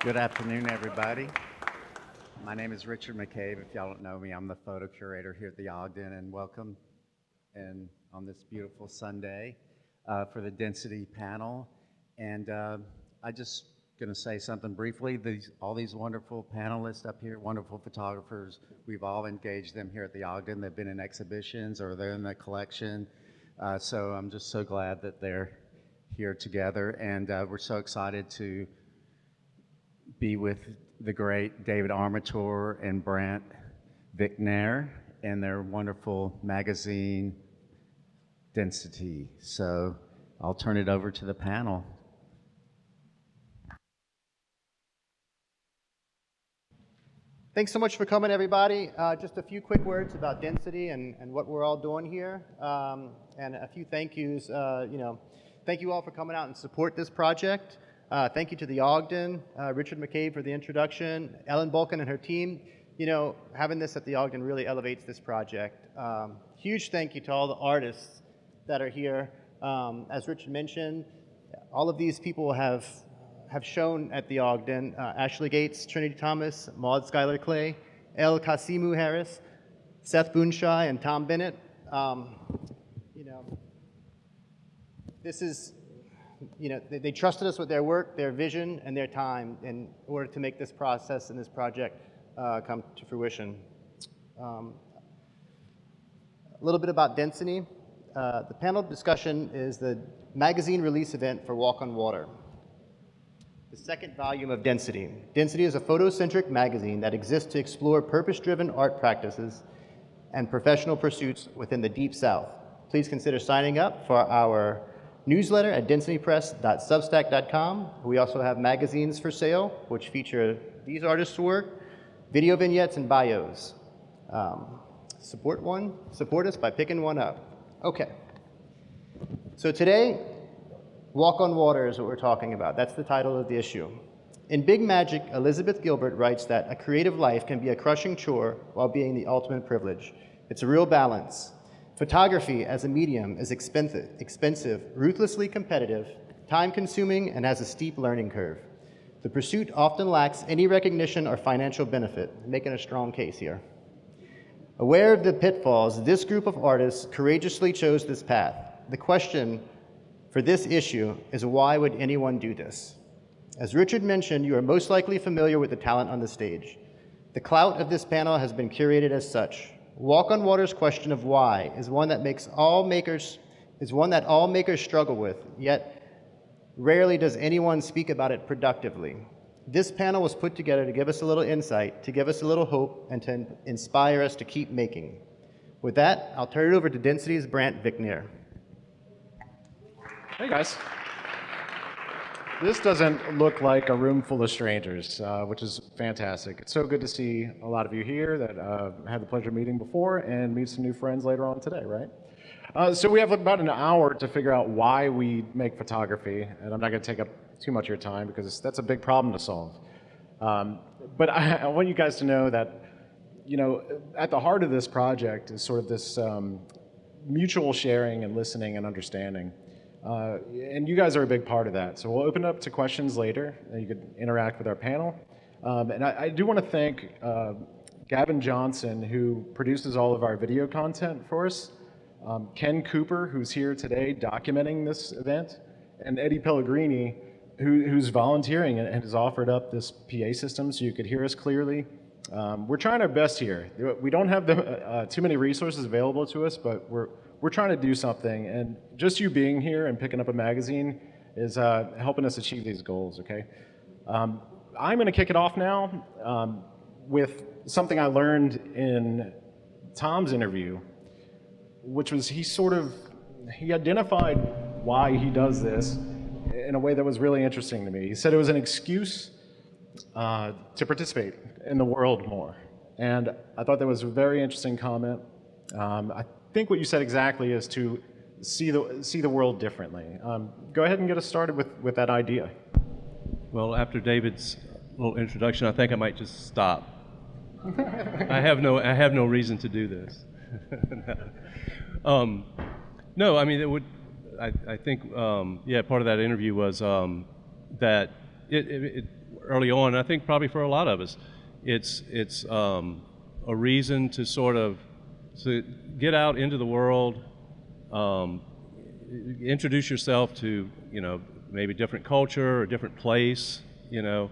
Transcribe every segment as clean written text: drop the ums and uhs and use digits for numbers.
Good afternoon, everybody. My name is Richard McCabe. If y'all don't know me, I'm the photo curator here at the Ogden, and welcome and on this beautiful Sunday for the density panel. And I just going to say something briefly. All these wonderful panelists up here, wonderful photographers, we've all engaged them here at the Ogden. They've been in exhibitions or they're in the collection. So I'm just so glad that they're here together, and we're so excited to be with the great David Armature and Brant Vicknair and their wonderful magazine, Density. So I'll turn it over to the panel. Thanks so much for coming, everybody. Just a few quick words about Density and what we're all doing here, and a few thank yous. Thank you all for coming out and support this project. Thank you to the Ogden, Richard McCabe for the introduction, Ellen Bulkin and her team. Having this at the Ogden really elevates this project. Huge thank you to all the artists that are here. As Richard mentioned, all of these people have shown at the Ogden. Ashley Gates, Trenity Thomas, Maude Schuyler Clay, Kasimu Harris, Seth Boonchai, and Thom Bennett. This is, they trusted us with their work, their vision, and their time in order to make this process and this project come to fruition. A little bit about Density. The panel discussion is the magazine release event for Walk on Water. The second volume of Density. Density is a photocentric magazine that exists to explore purpose-driven art practices and professional pursuits within the Deep South. Please consider signing up for our newsletter at densitypress.substack.com. We also have magazines for sale, which feature these artists' work, video vignettes, and bios. Support us by picking one up. Okay. So today, Walk on Water is what we're talking about. That's the title of the issue. In Big Magic, Elizabeth Gilbert writes that a creative life can be a crushing chore while being the ultimate privilege. It's a real balance. Photography as a medium is expensive, ruthlessly competitive, time-consuming, and has a steep learning curve. The pursuit often lacks any recognition or financial benefit, making a strong case here. Aware of the pitfalls, this group of artists courageously chose this path. The question for this issue is, why would anyone do this? As Richard mentioned, you are most likely familiar with the talent on the stage. The clout of this panel has been curated as such. Walk on Water's question of why is one that all makers struggle with, yet rarely does anyone speak about it productively. This panel was put together to give us a little insight, to give us a little hope, and to inspire us to keep making. With that, I'll turn it over to Density's Brant Vicknair. Hey guys. This doesn't look like a room full of strangers, which is fantastic. It's so good to see a lot of you here that had the pleasure of meeting before and meet some new friends later on today, right? So we have about an hour to figure out why we make photography, and I'm not going to take up too much of your time because that's a big problem to solve. But I want you guys to know that, at the heart of this project is sort of this mutual sharing and listening and understanding. And you guys are a big part of that. So we'll open it up to questions later, and you could interact with our panel. And I do want to thank Gavin Johnson, who produces all of our video content for us, Ken Cooper, who's here today documenting this event, and Eddie Pellegrini, who's volunteering and has offered up this PA system so you could hear us clearly. We're trying our best here. We don't have too many resources available to us, but we're trying to do something, and just you being here and picking up a magazine is helping us achieve these goals, okay? I'm going to kick it off now with something I learned in Thom's interview, which was he identified why he does this in a way that was really interesting to me. He said it was an excuse to participate in the world more, and I thought that was a very interesting comment. I think what you said exactly is to see the world differently. Go ahead and get us started with that idea. Well, after David's little introduction, I think I might just stop. I have no reason to do this. No, I mean it would. I think part of that interview was that early on, and I think probably for a lot of us, it's a reason to sort of to get out into the world, introduce yourself to, you know, maybe different culture or different place, you know,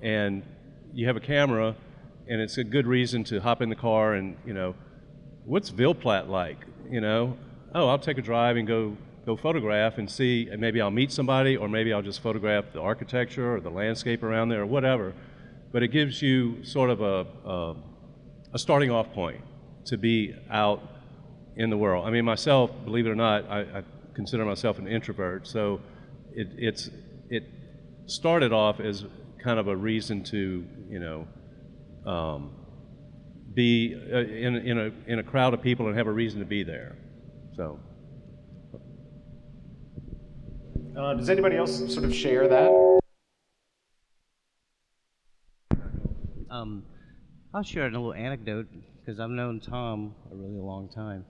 and you have a camera, and it's a good reason to hop in the car and, you know, what's Ville Platte like, you know? Oh, I'll take a drive and go photograph and see, and maybe I'll meet somebody, or maybe I'll just photograph the architecture or the landscape around there or whatever. But it gives you sort of a starting off point to be out in the world. I mean, myself, believe it or not, I consider myself an introvert, so it started off as kind of a reason to, you know, be in a crowd of people and have a reason to be there. So. Does anybody else sort of share that? I'll share a little anecdote because I've known Thom a really long time.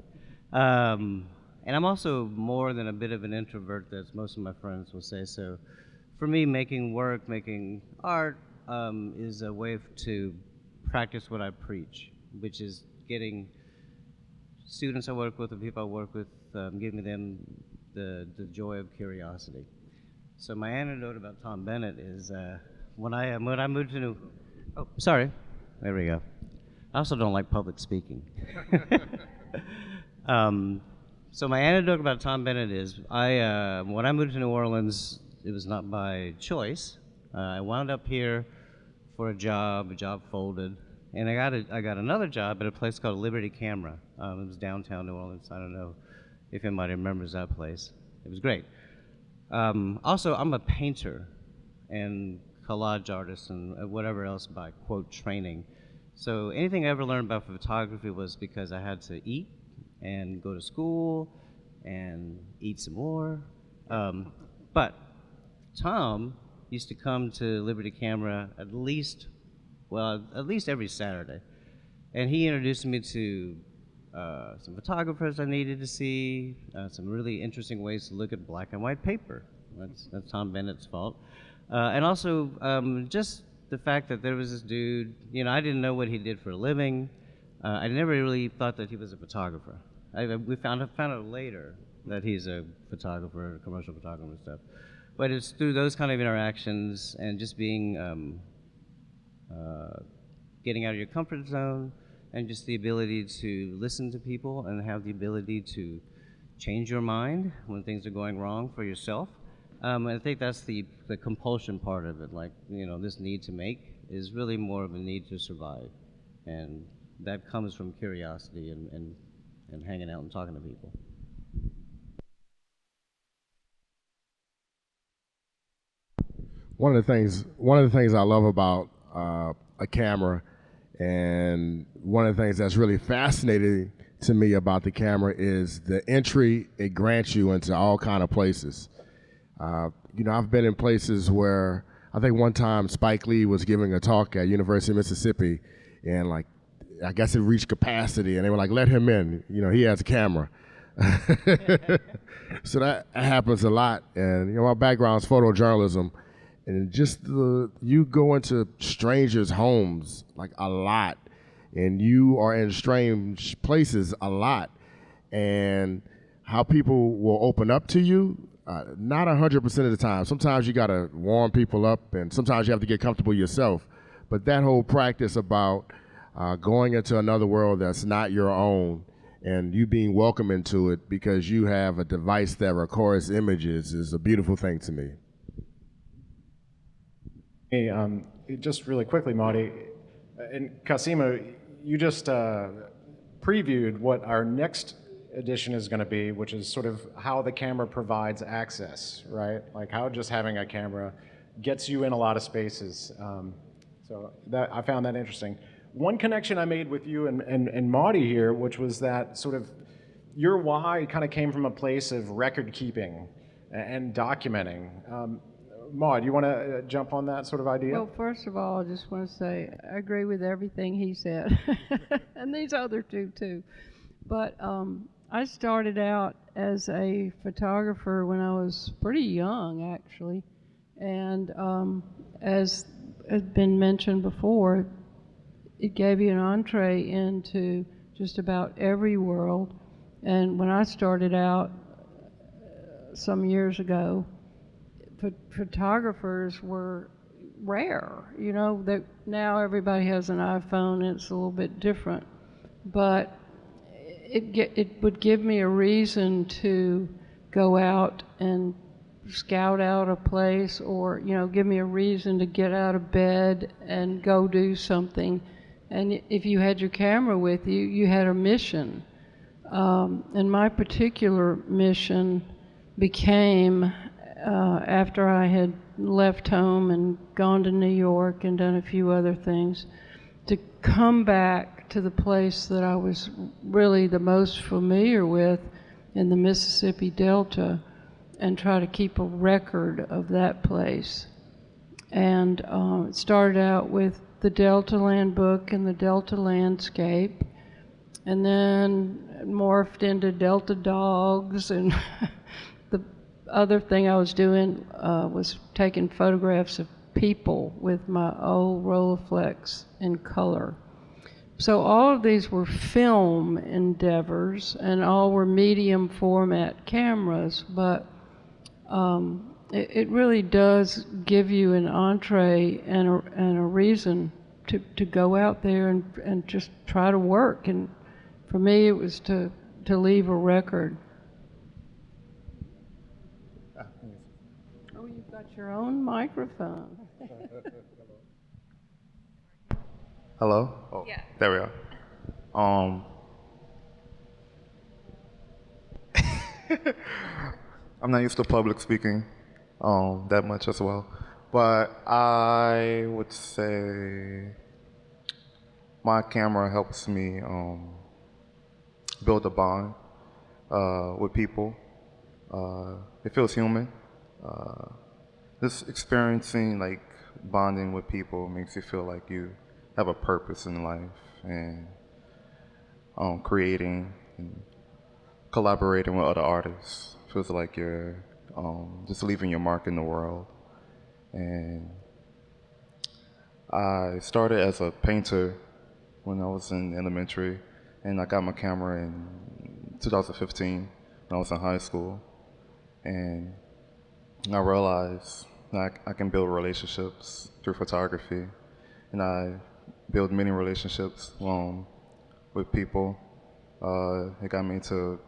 And I'm also more than a bit of an introvert, as most of my friends will say. So for me, making work, making art is a way to practice what I preach, which is getting students I work with and people I work with, giving them the joy of curiosity. So my anecdote about Thom Bennett is when I moved to New... Oh, sorry. There we go. I also don't like public speaking. So my anecdote about Thom Bennett is, when I moved to New Orleans, it was not by choice. I wound up here for a job folded, and I got another job at a place called Liberty Camera. It was downtown New Orleans. I don't know if anybody remembers that place. It was great. Also, I'm a painter and collage artist and whatever else by quote training. So anything I ever learned about photography was because I had to eat and go to school and eat some more. But Thom used to come to Liberty Camera at least every Saturday. And he introduced me to some photographers I needed to see, some really interesting ways to look at black and white paper. That's Thom Bennett's fault. And also just the fact that there was this dude, you know, I didn't know what he did for a living. I never really thought that he was a photographer. We found out later that he's a photographer, a commercial photographer and stuff. But it's through those kind of interactions and just being, getting out of your comfort zone and just the ability to listen to people and have the ability to change your mind when things are going wrong for yourself. I think that's the compulsion part of it. Like, you know, this need to make is really more of a need to survive. And that comes from curiosity and hanging out and talking to people. One of the things I love about a camera, and one of the things that's really fascinating to me about the camera is the entry it grants you into all kind of places. You know, I've been in places where I think one time Spike Lee was giving a talk at University of Mississippi, and like, I guess it reached capacity, and they were like, let him in, you know, he has a camera. So that happens a lot, and you know, my background is photojournalism, and just you go into strangers' homes like a lot, and you are in strange places a lot, and how people will open up to you, not 100% of the time. Sometimes you gotta warm people up, and sometimes you have to get comfortable yourself. But that whole practice about going into another world that's not your own, and you being welcome into it because you have a device that records images is a beautiful thing to me. Hey, just really quickly, Maude, and Kasimu, you just previewed what our next edition is going to be, which is sort of how the camera provides access, right? Like how just having a camera gets you in a lot of spaces. So that I found that interesting. One connection I made with you and Maude here, which was that sort of your why kind of came from a place of record keeping and documenting. Maude, you want to jump on that sort of idea? Well, first of all, I just want to say I agree with everything he said, and these other two too. But I started out as a photographer when I was pretty young, actually, and as has been mentioned before, it gave you an entree into just about every world. And when I started out some years ago, photographers were rare. You know, that now everybody has an iPhone and it's a little bit different. But it would give me a reason to go out and scout out a place, or, you know, give me a reason to get out of bed and go do something. And if you had your camera with you, you had a mission. And my particular mission became, after I had left home and gone to New York and done a few other things, to come back to the place that I was really the most familiar with in the Mississippi Delta and try to keep a record of that place. And it started out with the Delta Land book and the Delta landscape, and then morphed into Delta dogs, and the other thing I was doing was taking photographs of people with my old Rolleiflex in color. So all of these were film endeavors, and all were medium format cameras, but it really does give you an entree and a reason to go out there and just try to work. And for me, it was to leave a record. Oh, you've got your own microphone. Hello? Oh, yeah. There we are. I'm not used to public speaking that much as well, but I would say my camera helps me build a bond with people. It feels human. Just experiencing, like, bonding with people makes you feel like you have a purpose in life, and creating and collaborating with other artists feels like you're just leaving your mark in the world. And I started as a painter when I was in elementary, and I got my camera in 2015 when I was in high school, and I realized that I can build relationships through photography, and I build many relationships with people. It got me to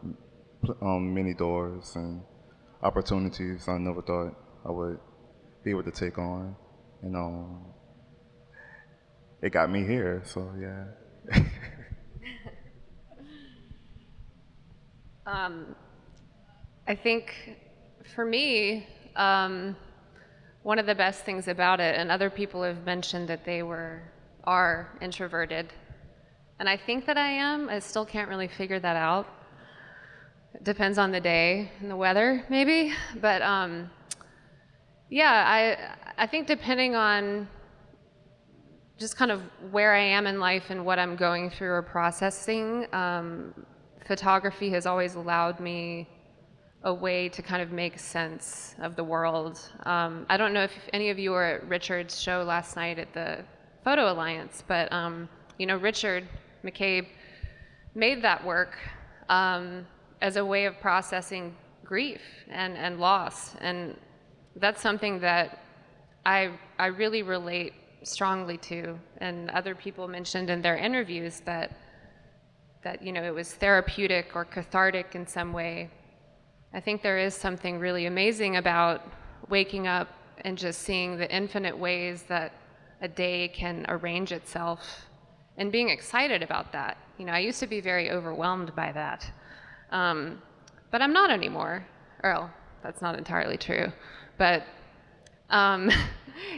many doors and opportunities I never thought I would be able to take on, and it got me here. So yeah. I think for me, one of the best things about it, and other people have mentioned that they are introverted, and I think that I am. I still can't really figure that out. It depends on the day and the weather, maybe. But yeah, I think depending on just kind of where I am in life and what I'm going through or processing, photography has always allowed me a way to kind of make sense of the world. I don't know if any of you were at Richard's show last night at the Photo Alliance, but you know, Richard McCabe made that work as a way of processing grief and loss, and that's something that I really relate strongly to. And other people mentioned in their interviews that you know, it was therapeutic or cathartic in some way. I think there is something really amazing about waking up and just seeing the infinite ways that a day can arrange itself and being excited about that. You know, I used to be very overwhelmed by that, but I'm not anymore. Or, that's not entirely true, but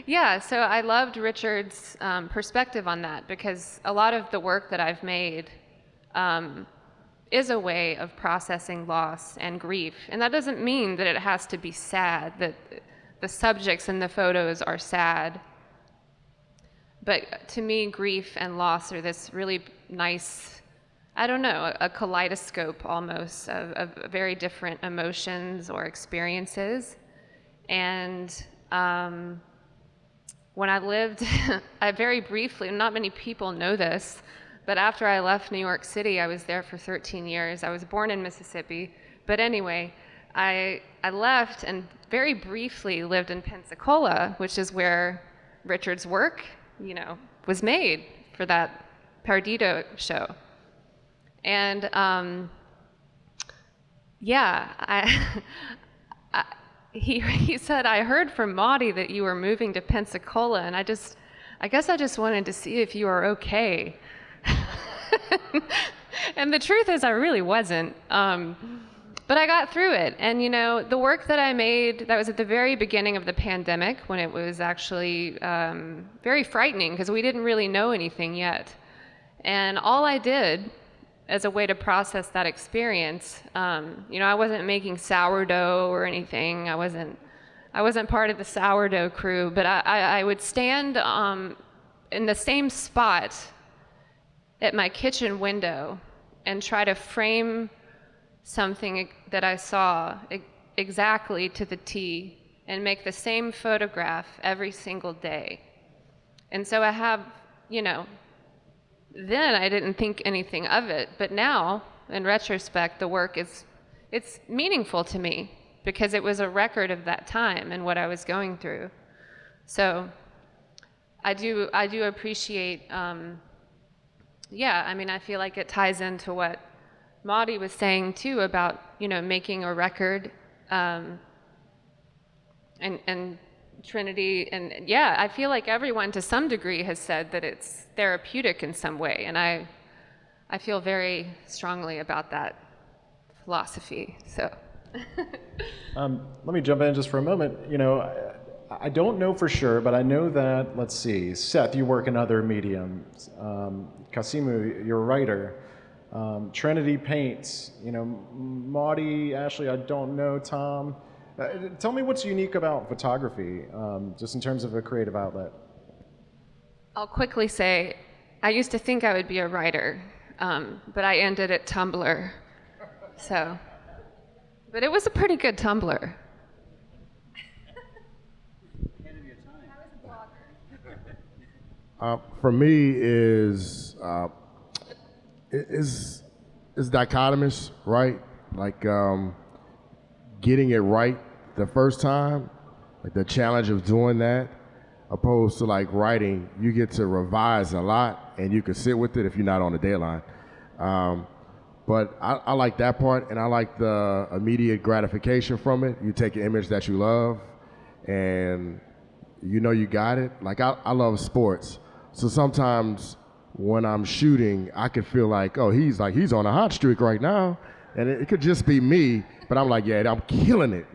yeah, so I loved Richard's perspective on that, because a lot of the work that I've made is a way of processing loss and grief. And that doesn't mean that it has to be sad, that the subjects in the photos are sad. But to me, grief and loss are this really nice, I don't know, a kaleidoscope almost of very different emotions or experiences. And when I lived, I very briefly, not many people know this, but after I left New York City, I was there for 13 years. I was born in Mississippi, but anyway, I left and very briefly lived in Pensacola, which is where Richard's work, was made for that Perdido show. And he said, I heard from Maude that you were moving to Pensacola, and I guess I just wanted to see if you are okay. And the truth is I really wasn't. But I got through it. And the work that I made, that was at the very beginning of the pandemic, when it was actually very frightening because we didn't really know anything yet. And all I did as a way to process that experience, I wasn't making sourdough or anything. I wasn't part of the sourdough crew, but I would stand in the same spot at my kitchen window and try to frame something that I saw exactly to the T and make the same photograph every single day. And so I have, then I didn't think anything of it, but now, in retrospect, the work it's meaningful to me because it was a record of that time and what I was going through. So I do appreciate, I feel like it ties into what Maude was saying too about, making a record, and Trenity, and I feel like everyone to some degree has said that it's therapeutic in some way, and I feel very strongly about that philosophy, so. Let me jump in just for a moment. I don't know for sure, but I know that, let's see, Seth, you work in other mediums. Kasimu, you're a writer. Trenity paints. Maude, Ashley, I don't know. Thom, tell me what's unique about photography, just in terms of a creative outlet. I'll quickly say, I used to think I would be a writer, but I ended at Tumblr. So, but it was a pretty good Tumblr. For me is dichotomous, right? Like getting it right the first time, like the challenge of doing that, opposed to like writing, you get to revise a lot and you can sit with it if you're not on the deadline. But I like that part, and I like the immediate gratification from it. You take an image that you love and you got it. Like I love sports. So sometimes when I'm shooting, I could feel like, oh, he's on a hot streak right now. And it could just be me, but I'm like, yeah, I'm killing it,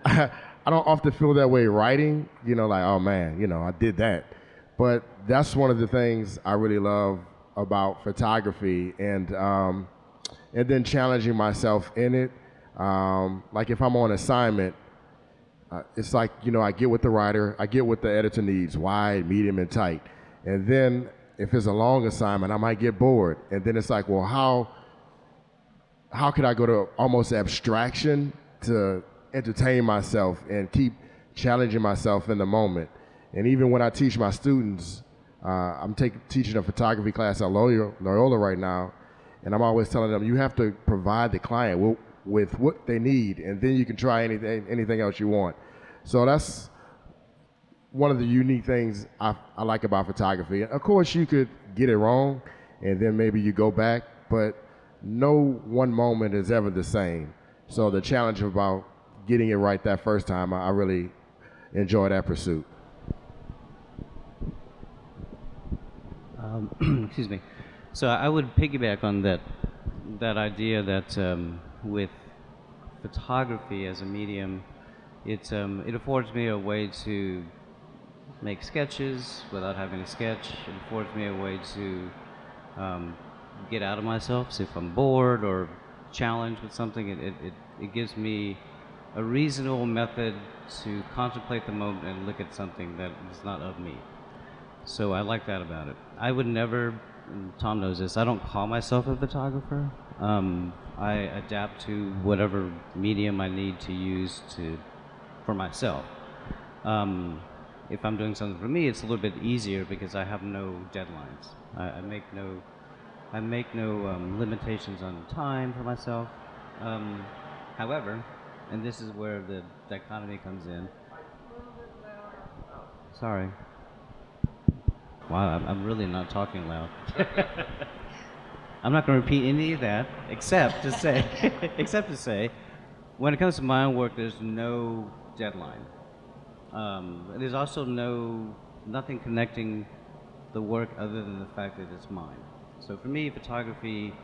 I don't often feel that way writing, like, oh man, I did that. But that's one of the things I really love about photography, and then challenging myself in it. Like if I'm on assignment, it's like, I get what the writer, I get what the editor needs, wide, medium, and tight. And then if it's a long assignment, I might get bored. And then it's like, well, how could I go to almost abstraction to entertain myself and keep challenging myself in the moment? And even when I teach my students, I'm teaching a photography class at Loyola right now, and I'm always telling them, you have to provide the client with what they need, and then you can try anything else you want. So that's one of the unique things I like about photography. Of course, you could get it wrong, and then maybe you go back, but no one moment is ever the same. So the challenge about getting it right that first time, I really enjoy that pursuit. Excuse me. So I would piggyback on that idea that with photography as a medium, it affords me a way to make sketches without having to sketch. It affords me a way to get out of myself. So if I'm bored or challenged with something, it gives me a reasonable method to contemplate the moment and look at something that is not of me. So I like that about it. I would never, and Thom knows this, I don't call myself a photographer. I adapt to whatever medium I need to use for myself. if I'm doing something for me, it's a little bit easier because I have no deadlines. I make no limitations on time for myself. However, and this is where the dichotomy comes in. Sorry. Wow, I'm really not talking loud. I'm not going to repeat any of that, except to say, when it comes to my own work, there's no deadline. There's also nothing connecting the work other than the fact that it's mine. So for me, photography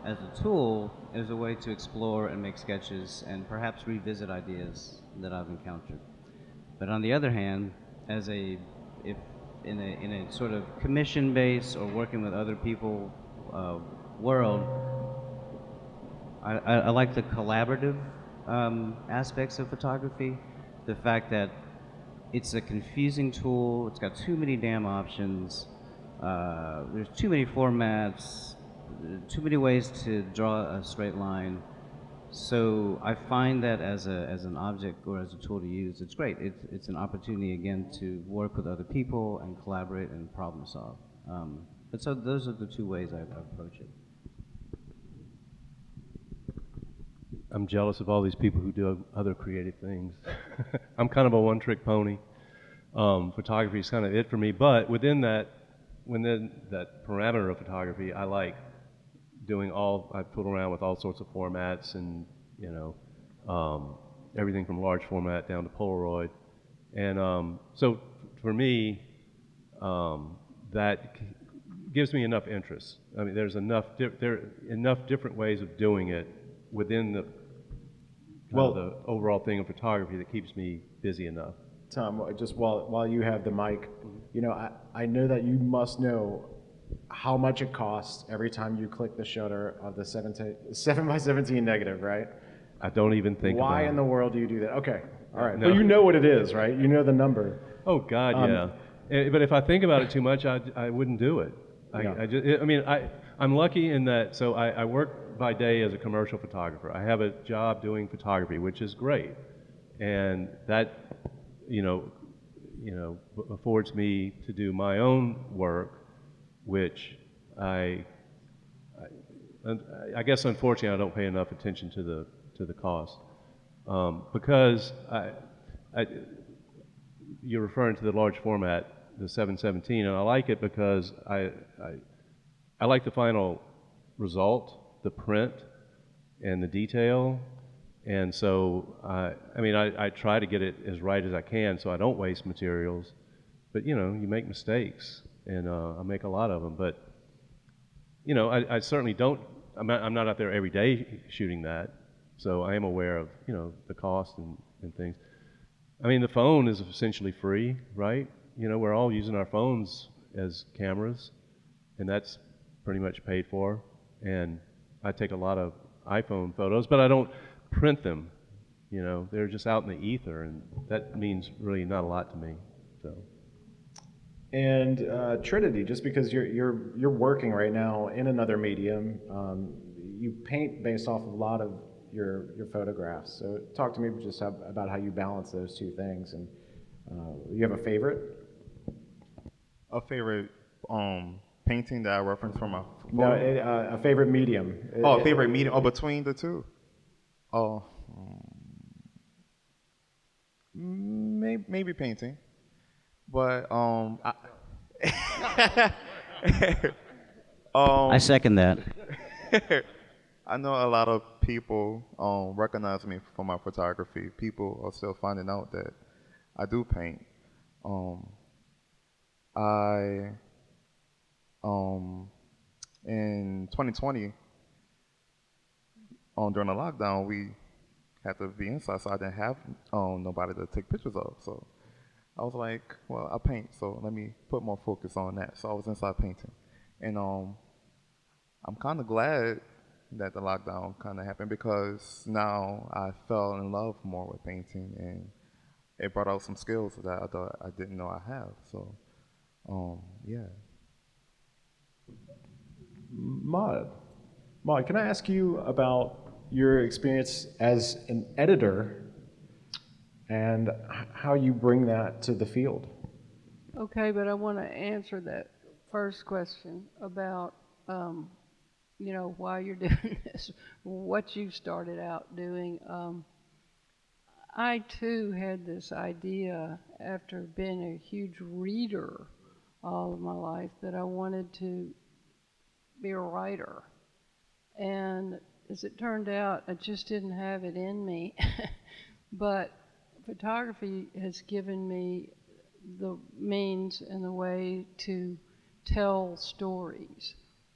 as a tool is a way to explore and make sketches and perhaps revisit ideas that I've encountered. But on the other hand, if in a sort of commission-based or working with other people world, I like the collaborative aspects of photography. The fact that it's a confusing tool, it's got too many damn options, there's too many formats, too many ways to draw a straight line. So I find that as an object or as a tool to use, it's great. It's an opportunity again to work with other people and collaborate and problem solve. But so those are the two ways I approach it. I'm jealous of all these people who do other creative things. I'm kind of a one-trick pony. Photography is kind of it for me, but within that parameter of photography, I like I fool around with all sorts of formats and, everything from large format down to Polaroid. And so for me, that gives me enough interest. I mean, there are enough different ways of doing it within the overall thing of photography that keeps me busy enough. Thom, just while you have the mic, I know that you must know how much it costs every time you click the shutter of the 7x17 negative, right? I don't even think Why about in the world do you do that? Okay, all right. No. But you know what it is, right? You know the number. Oh God, yeah. But if I think about it too much, I wouldn't do it. I'm lucky in that. So I work by day as a commercial photographer. I have a job doing photography, which is great, and that affords me to do my own work, which I guess unfortunately I don't pay enough attention to the cost, because you're referring to the large format, the 717, and I like it because I like the final result, the print and the detail, and so I try to get it as right as I can so I don't waste materials, but you make mistakes, and I make a lot of them, but I certainly don't. I'm not out there every day shooting that, so I am aware of the cost and things. I mean, the phone is essentially free, right? We're all using our phones as cameras, and that's pretty much paid for. And I take a lot of iPhone photos, but I don't print them. They're just out in the ether, and that means really not a lot to me. So. And Trenity, just because you're working right now in another medium, you paint based off of a lot of your photographs. So talk to me just about how you balance those two things. And you have a favorite? A favorite painting that I reference from my phone? No, a favorite medium. A favorite medium. Oh, between the two. Oh, maybe painting. But I second that. I know a lot of people recognize me for my photography. People are still finding out that I do paint. In 2020, during the lockdown, we had to be inside, so I didn't have nobody to take pictures of. So I was like, well, I paint, so let me put more focus on that. So I was inside painting. And I'm kind of glad that the lockdown kind of happened, because now I fell in love more with painting, and it brought out some skills that I thought I didn't know I have. So, yeah. Maude, can I ask you about your experience as an editor and how you bring that to the field? Okay, but I want to answer that first question about, why you're doing this, what you started out doing. I too had this idea after being a huge reader all of my life that I wanted to be a writer. And as it turned out, I just didn't have it in me. But photography has given me the means and the way to tell stories.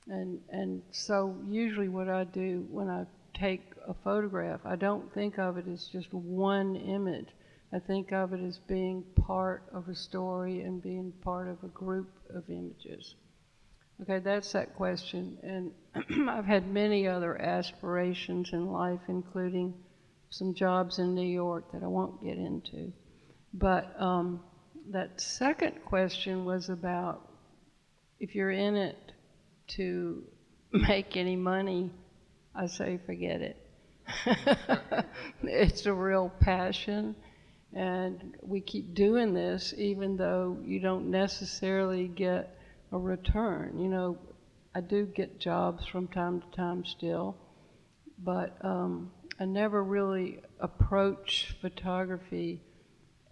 And so usually what I do when I take a photograph, I don't think of it as just one image. I think of it as being part of a story and being part of a group of images. Okay, that's that question. And I've had many other aspirations in life, including some jobs in New York that I won't get into. But that second question was about if you're in it to make any money, I say forget it. It's a real passion, and we keep doing this even though you don't necessarily get a return. I do get jobs from time to time still, but I never really approach photography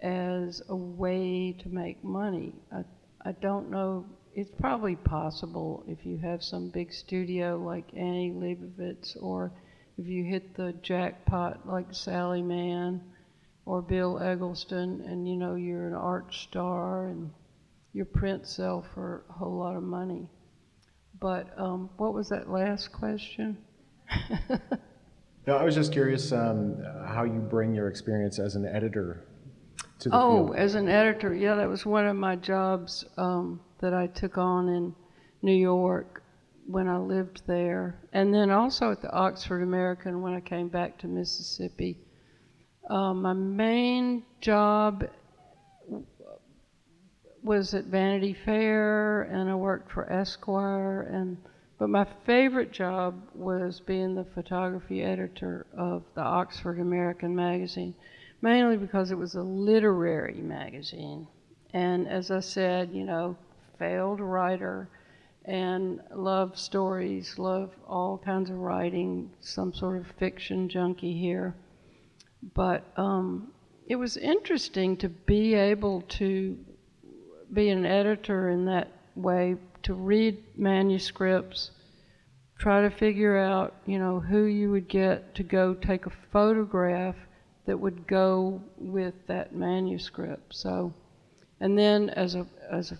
as a way to make money. I don't know, it's probably possible if you have some big studio like Annie Leibovitz, or if you hit the jackpot like Sally Mann or Bill Eggleston, and you're an art star and your prints sell for a whole lot of money. But what was that last question? No, I was just curious how you bring your experience as an editor to the Oh, field. as an editor, yeah, that was one of my jobs that I took on in New York when I lived there, and then also at the Oxford American when I came back to Mississippi. My main job was at Vanity Fair, and I worked for Esquire, but my favorite job was being the photography editor of the Oxford American magazine, mainly because it was a literary magazine. And as I said, failed writer, and love stories, love all kinds of writing, some sort of fiction junkie here. But it was interesting to be able to be an editor in that way, to read manuscripts, try to figure out, who you would get to go take a photograph that would go with that manuscript. So, and then as a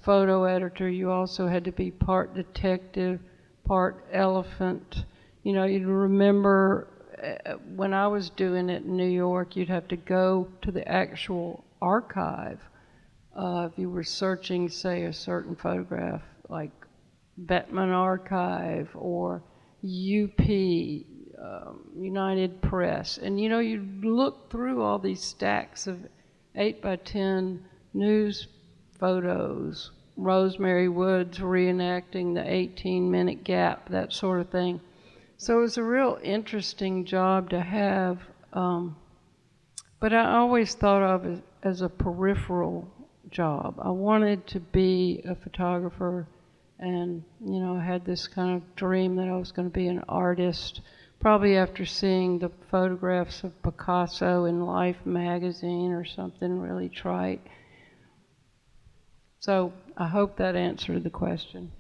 photo editor, you also had to be part detective, part elephant. You'd remember when I was doing it in New York, you'd have to go to the actual archive. If you were searching, say, a certain photograph, like Bettman Archive or UP, United Press, and you look through all these stacks of 8x10 news photos, Rosemary Woods reenacting the 18-minute gap, that sort of thing. So it was a real interesting job to have, but I always thought of it as a peripheral job. I wanted to be a photographer, and I had this kind of dream that I was going to be an artist, probably after seeing the photographs of Picasso in Life magazine or something really trite. So I hope that answered the question.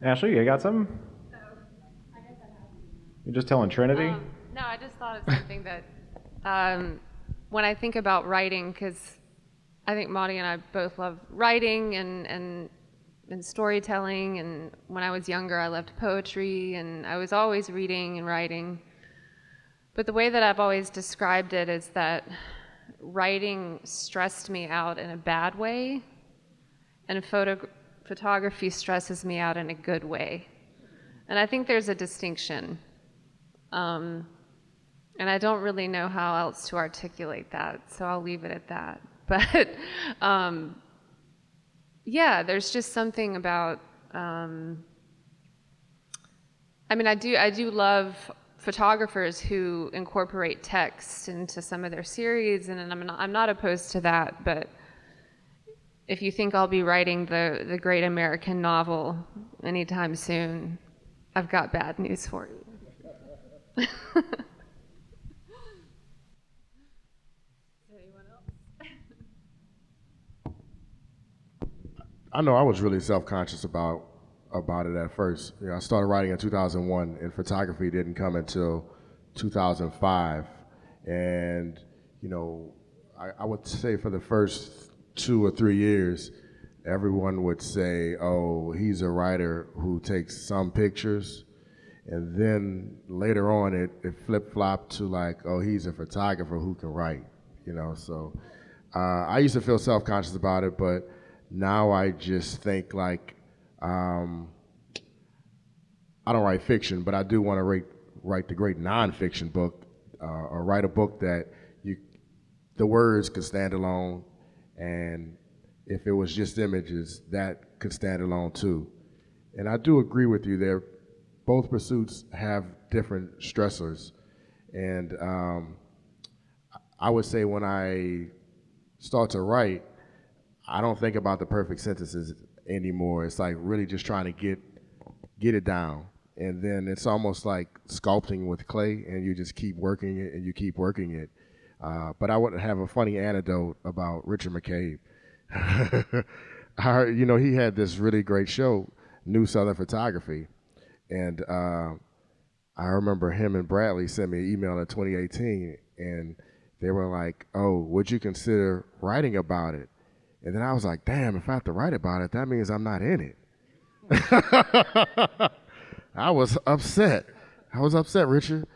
Ashley, you got something? You're just telling Trinity? No, I just thought of something that when I think about writing, because I think Maude and I both love writing and storytelling, and when I was younger I loved poetry, and I was always reading and writing. But the way that I've always described it is that writing stressed me out in a bad way, and photography stresses me out in a good way. And I think there's a distinction. And I don't really know how else to articulate that, so I'll leave it at that. But yeah, there's just something about, I do love photographers who incorporate text into some of their series, and I'm not opposed to that, but if you think I'll be writing the great American novel anytime soon, I've got bad news for you. I know I was really self-conscious about it at first. You know, I started writing in 2001, and photography didn't come until 2005. And you know, I would say for the first 2 or 3 years, everyone would say, "Oh, he's a writer who takes some pictures," and then later on, it flip-flopped to like, "Oh, he's a photographer who can write." You know, so I used to feel self-conscious about it, but now I just think like, I don't write fiction, but I do want to write the great nonfiction book, or write a book that the words could stand alone, and if it was just images, that could stand alone too. And I do agree with you there. Both pursuits have different stressors, and I would say when I start to write, I don't think about the perfect sentences anymore. It's like really just trying to get it down. And then it's almost like sculpting with clay, and you just keep working it and you keep working it. But I would have a funny anecdote about Richard McCabe. You know, he had this really great show, New Southern Photography. And I remember him and Bradley sent me an email in 2018, and they were like, "Oh, would you consider writing about it?" And then I was like, damn, if I have to write about it, that means I'm not in it. I was upset, Richard.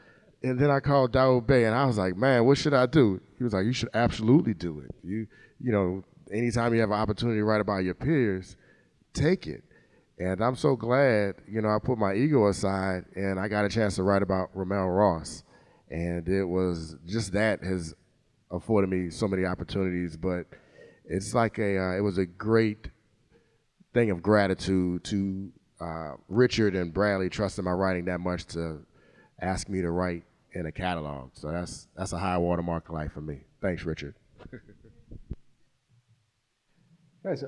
And then I called Daoud Bey, and I was like, man, what should I do? He was like, you should absolutely do it. You know, anytime you have an opportunity to write about your peers, take it. And I'm so glad, you know, I put my ego aside, and I got a chance to write about Ramel Ross. And it was just that has afforded me so many opportunities, but it's like it was a great thing of gratitude to Richard and Bradley trusting my writing that much to ask me to write in a catalog. So that's a high watermark of life for me. Thanks, Richard. Guys,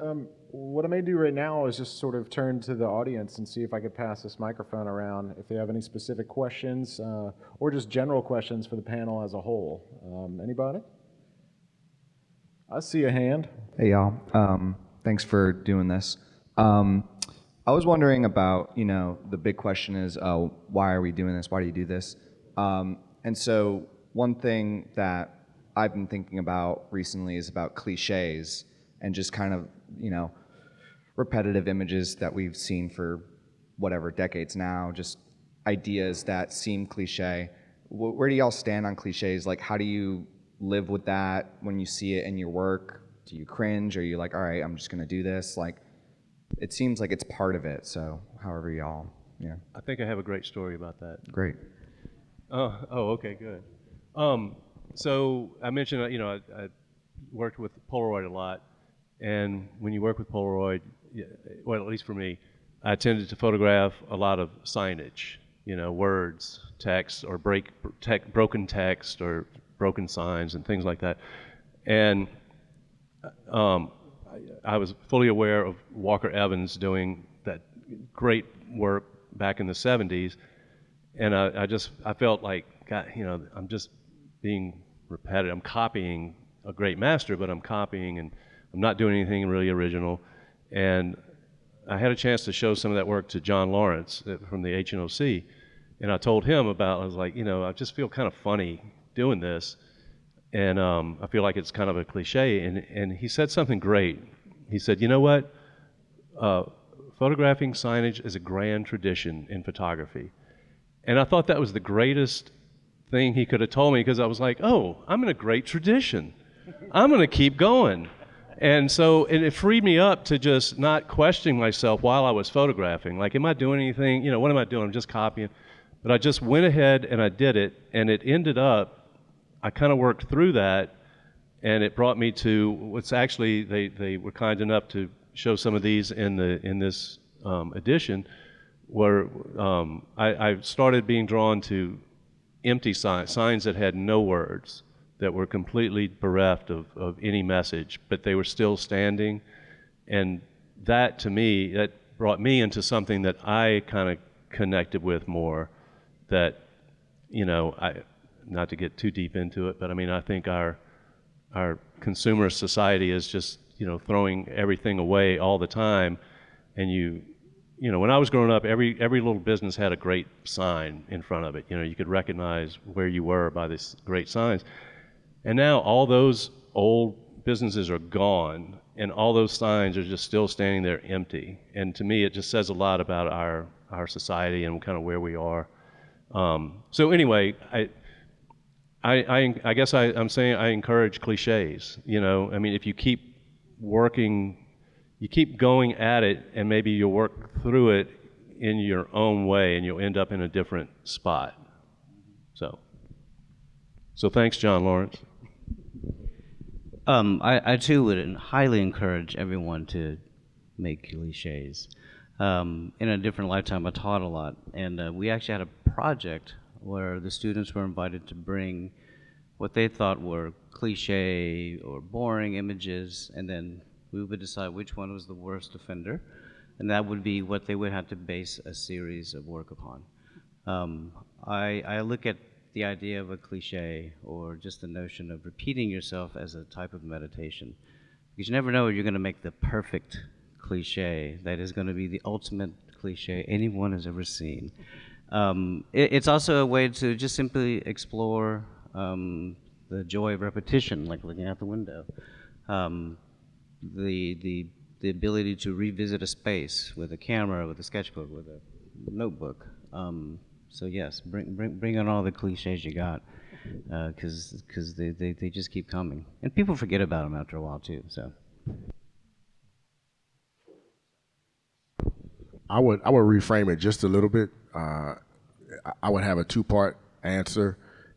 what I may do right now is just sort of turn to the audience and see if I could pass this microphone around if they have any specific questions or just general questions for the panel as a whole. Anybody? I see a hand. Hey, y'all. Thanks for doing this. I was wondering about, you know, the big question is, why are we doing this? Why do you do this? And so one thing that I've been thinking about recently is about cliches and just kind of, you know, repetitive images that we've seen for whatever decades now, just ideas that seem cliche. Where do y'all stand on cliches? Like, how do you live with that when you see it in your work? Do you cringe? Or are you like, all right, I'm just gonna do this? Like, it seems like it's part of it. So however y'all, yeah. I think I have a great story about that. Great. Oh, okay, good. So I mentioned, you know, I worked with Polaroid a lot, and when you work with Polaroid, well, at least for me, I tended to photograph a lot of signage, you know, words, text, or broken text, or broken signs, and things like that. And I was fully aware of Walker Evans doing that great work back in the 70s, and I felt like, God, you know, I'm just being repetitive. I'm copying a great master, but I'm copying, and I'm not doing anything really original. And I had a chance to show some of that work to John Lawrence from the HNOC, and I told him I was like, you know, I just feel kind of funny doing this, and I feel like it's kind of a cliche. And he said something great. He said, you know what? Photographing signage is a grand tradition in photography. And I thought that was the greatest thing he could have told me, because I was like, oh, I'm in a great tradition. I'm going to keep going. And so it freed me up to just not questioning myself while I was photographing. Like, am I doing anything? You know, what am I doing? I'm just copying. But I just went ahead and I did it, and it ended up, I kind of worked through that, and it brought me to what's actually, they were kind enough to show some of these in this edition, where I started being drawn to empty signs that had no words, that were completely bereft of any message, but they were still standing. And that, to me, that brought me into something that I kind of connected with more, that, not to get too deep into it, but I mean, I think our consumer society is just, throwing everything away all the time. And when I was growing up, every little business had a great sign in front of it. You could recognize where you were by these great signs. And now all those old businesses are gone, and all those signs are just still standing there empty. And to me, it just says a lot about our society and kind of where we are. So anyway, I guess I'm saying I encourage cliches. I mean, if you keep working, you keep going at it, and maybe you'll work through it in your own way, and you'll end up in a different spot. So thanks, John Lawrence. I too would highly encourage everyone to make cliches. In a different lifetime, I taught a lot, and we actually had a project where the students were invited to bring what they thought were cliche or boring images, and then we would decide which one was the worst offender, and that would be what they would have to base a series of work upon. I look at the idea of a cliche, or just the notion of repeating yourself, as a type of meditation, because you never know you're going to make the perfect cliche that is going to be the ultimate cliche anyone has ever seen. It's also a way to just simply explore the joy of repetition, like looking out the window. The ability to revisit a space with a camera, with a sketchbook, with a notebook. So yes, bring on all the cliches you got, because they just keep coming, and people forget about them after a while too. So I would reframe it just a little bit. I would have a two-part answer.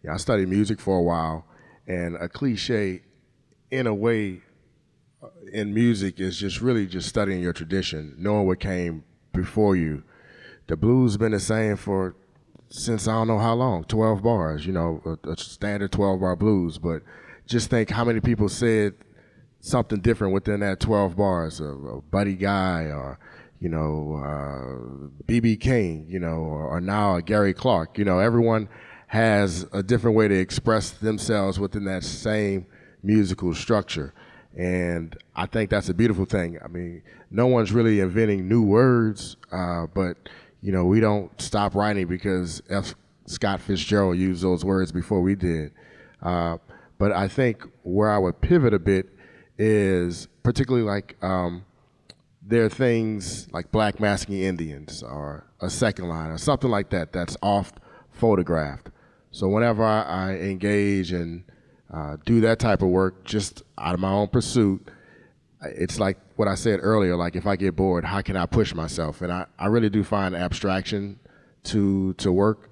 I studied music for a while, and a cliche, in a way, in music is just really just studying your tradition, knowing what came before you. The blues has been the same since I don't know how long, 12 bars, a standard 12-bar blues. But just think how many people said something different within that 12 bars, a Buddy Guy, or, B.B. King, or now Gary Clark. Everyone has a different way to express themselves within that same musical structure. And I think that's a beautiful thing. I mean, no one's really inventing new words, but we don't stop writing because F. Scott Fitzgerald used those words before we did. But I think where I would pivot a bit is particularly like there are things like Black Masking Indians, or a second line, or something like that that's oft photographed. So whenever I engage and do that type of work just out of my own pursuit, it's like what I said earlier, like if I get bored, how can I push myself? And I really do find abstraction to work,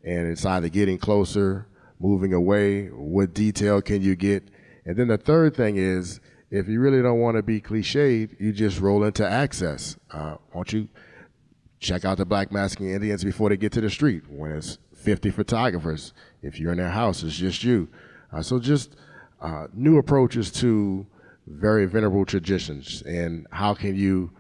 and it's either getting closer, moving away, what detail can you get? And then the third thing is, if you really don't want to be cliched, you just roll into access. Won't you check out the Black Masking Indians before they get to the street, when it's 50 photographers. If you're in their house, it's just you. So just new approaches to very venerable traditions, and how can you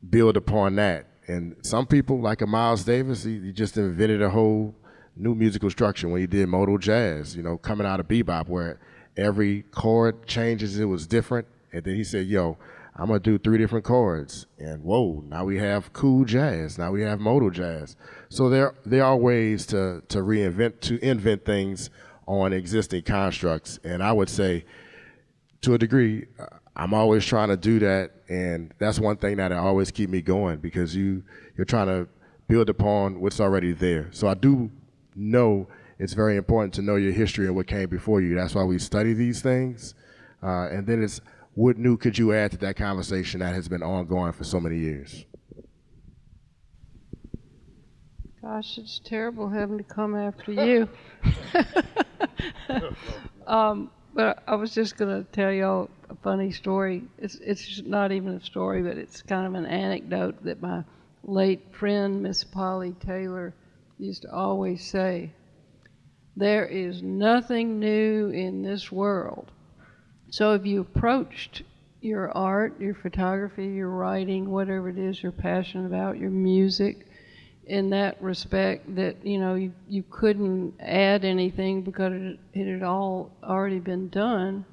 build upon that? And some people, like a Miles Davis, he just invented a whole new musical structure when he did modal jazz, coming out of bebop, where every chord changes, it was different. And then he said, I'm gonna do 3 different chords, and whoa, now we have cool jazz, now we have modal jazz. So there are ways to invent things on existing constructs. And I would say, to a degree, I'm always trying to do that, and that's one thing that always keep me going, because you're trying to build upon what's already there. So I do know it's very important to know your history and what came before you. That's why we study these things. And then it's, what new could you add to that conversation that has been ongoing for so many years? Gosh, it's terrible having to come after you. But I was just going to tell y'all a funny story. It's not even a story, but it's kind of an anecdote that my late friend, Miss Polly Taylor, used to always say, there is nothing new in this world. So if you approached your art, your photography, your writing, whatever it is you're passionate about, your music, in that respect, that you couldn't add anything because it had all already been done,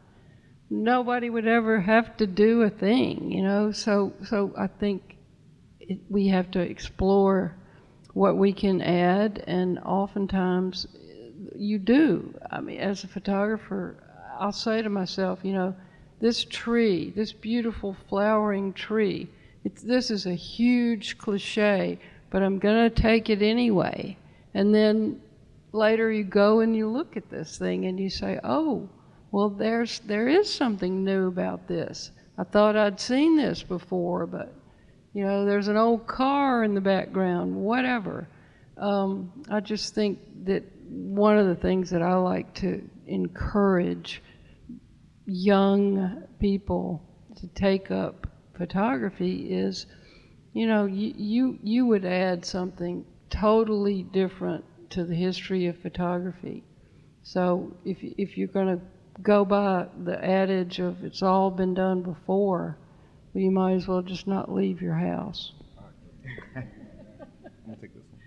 nobody would ever have to do a thing. So I think we have to explore what we can add, and oftentimes you do. I mean, as a photographer, I'll say to myself, this tree, this beautiful flowering tree, this is a huge cliche, but I'm going to take it anyway. And then later you go and you look at this thing and you say, oh, well, there is something new about this. I thought I'd seen this before, but, there's an old car in the background, whatever. I just think that one of the things that I like to encourage young people to take up photography is, you would add something totally different to the history of photography. So if you're going to go by the adage of it's all been done before, well, you might as well just not leave your house. I'm gonna take this one.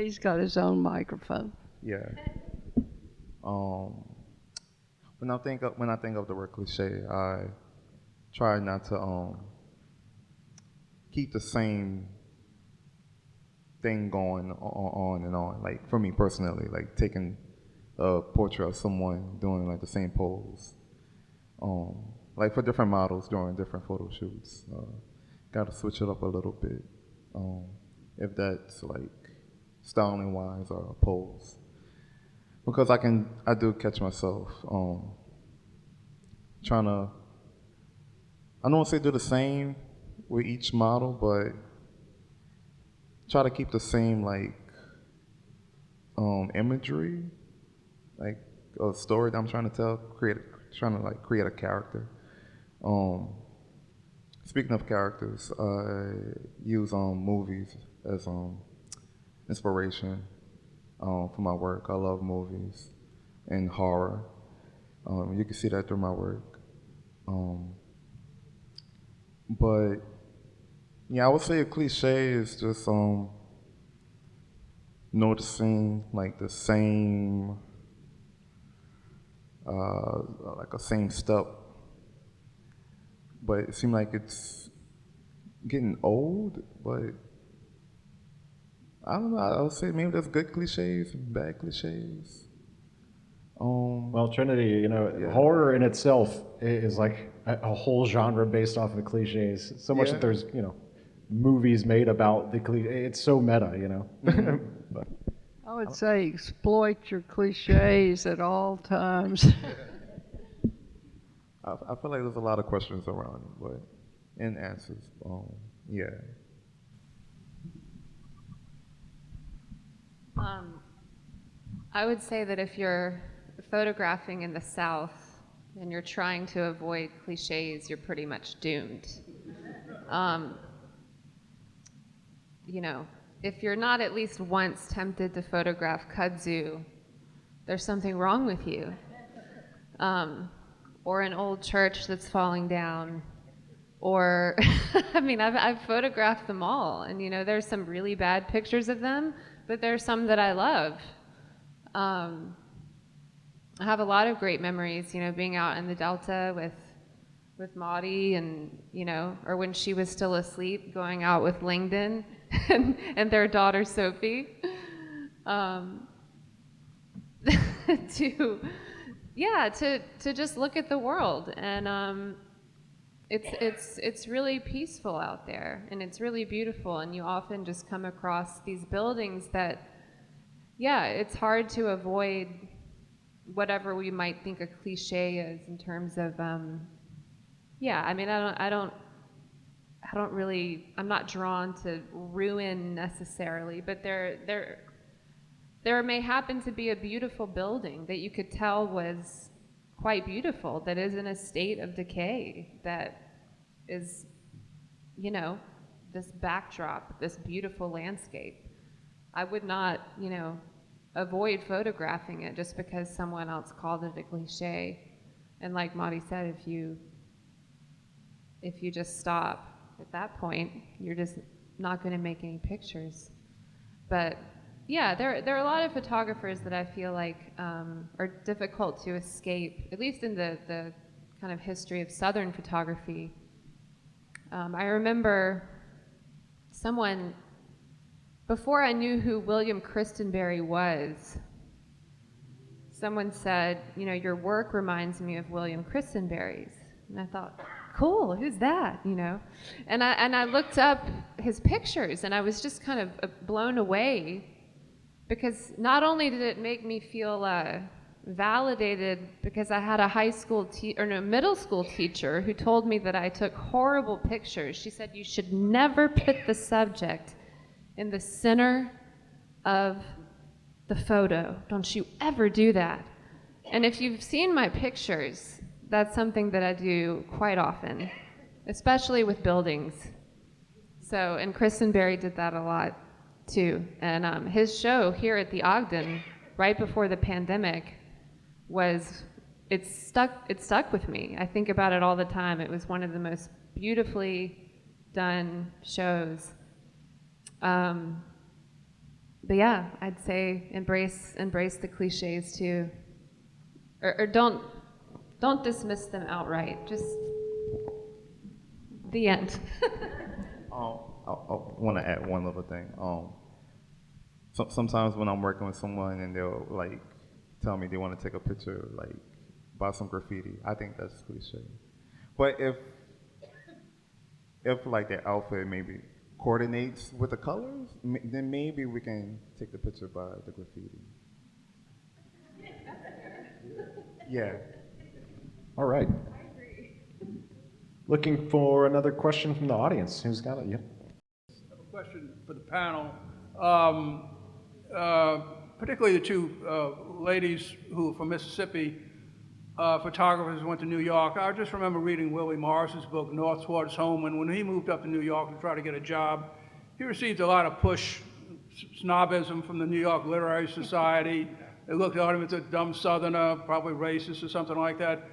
He's got his own microphone. Yeah. When I think of the word cliche, I try not to keep the same thing going on and on. Like for me personally, like taking a portrait of someone doing like the same pose. Like for different models during different photo shoots. Got to switch it up a little bit. If that's like styling wise or a pose. Because I do catch myself trying to, I don't want to say do the same with each model, but try to keep the same like imagery, like a story that I'm trying to tell, trying to create a character. Speaking of characters, I use movies as inspiration for my work. I love movies and horror. You can see that through my work. But yeah, I would say a cliche is just noticing like the same, like a same step. But it seems like it's getting old, but I don't know, I would say maybe there's good cliches and bad cliches. Well, Trinity, horror in itself is like a whole genre based off of cliches. So much that there's, movies made about the cliche. It's so meta, But I would say exploit your cliches at all times. I feel like there's a lot of questions around it, but and answers. Yeah. I would say that if you're photographing in the South and you're trying to avoid cliches, you're pretty much doomed. If you're not at least once tempted to photograph kudzu, there's something wrong with you. Or an old church that's falling down, or, I've photographed them all, and there's some really bad pictures of them, but there's some that I love. I have a lot of great memories, being out in the Delta with Maude and, or when she was still asleep, going out with Langdon and their daughter Sophie, to just look at the world. And it's really peaceful out there, and it's really beautiful, and you often just come across these buildings that, it's hard to avoid whatever we might think a cliche is in terms of, I'm not drawn to ruin necessarily, but there may happen to be a beautiful building that you could tell was quite beautiful, that is in a state of decay, that is, this backdrop, this beautiful landscape. I would not, avoid photographing it just because someone else called it a cliche. And like Maude said, if you just stop at that point, you're just not going to make any pictures. But yeah, there are a lot of photographers that I feel like are difficult to escape, at least in the kind of history of Southern photography. I remember someone, before I knew who William Christenberry was, someone said, your work reminds me of William Christenberry's. And I thought, cool, who's that, And I looked up his pictures, and I was just kind of blown away, because not only did it make me feel validated, because I had a middle school teacher who told me that I took horrible pictures. She said, you should never put the subject in the center of the photo. Don't you ever do that. And if you've seen my pictures, that's something that I do quite often, especially with buildings. So, and Christenberry did that a lot too. And his show here at the Ogden, right before the pandemic, it stuck with me. I think about it all the time. It was one of the most beautifully done shows. But yeah, I'd say embrace the cliches too, or don't dismiss them outright. Just the end. I want to add one other thing. Sometimes when I'm working with someone and they'll like tell me they want to take a picture like by some graffiti, I think that's cliche. But if like their outfit maybe coordinates with the colors, then maybe we can take the picture by the graffiti. Yeah. All right. Looking for another question from the audience. Who's got it? Yeah. I have a question for the panel. Particularly the two ladies who are from Mississippi, photographers who went to New York. I just remember reading Willie Morris's book, North Towards Home, and when he moved up to New York to try to get a job, he received a lot of push snobism from the New York Literary Society. They looked at him as a dumb Southerner, probably racist or something like that.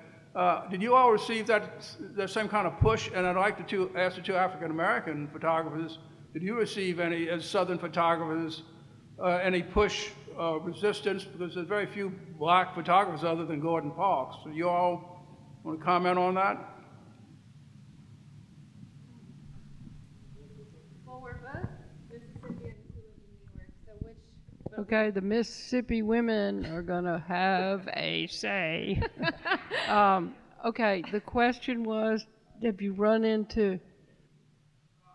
Did you all receive that same kind of push? And I'd like to ask the two African-American photographers, did you receive any, as Southern photographers, any push resistance? Because there's very few black photographers other than Gordon Parks. So you all want to comment on that? Well, we're both Mississippians who live in New York, so which... Okay, the Mississippi women are gonna have a say. Okay, the question was, have you run into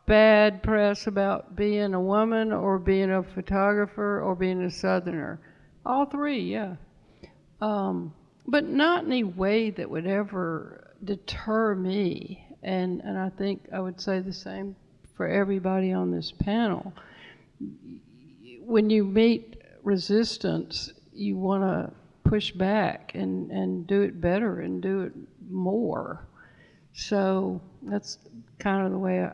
bad press about being a woman or being a photographer or being a Southerner? All three, yeah. But not in any way that would ever deter me. And I think I would say the same for everybody on this panel. When you meet resistance, you want to push back and do it better and do it more. So that's kind of the way,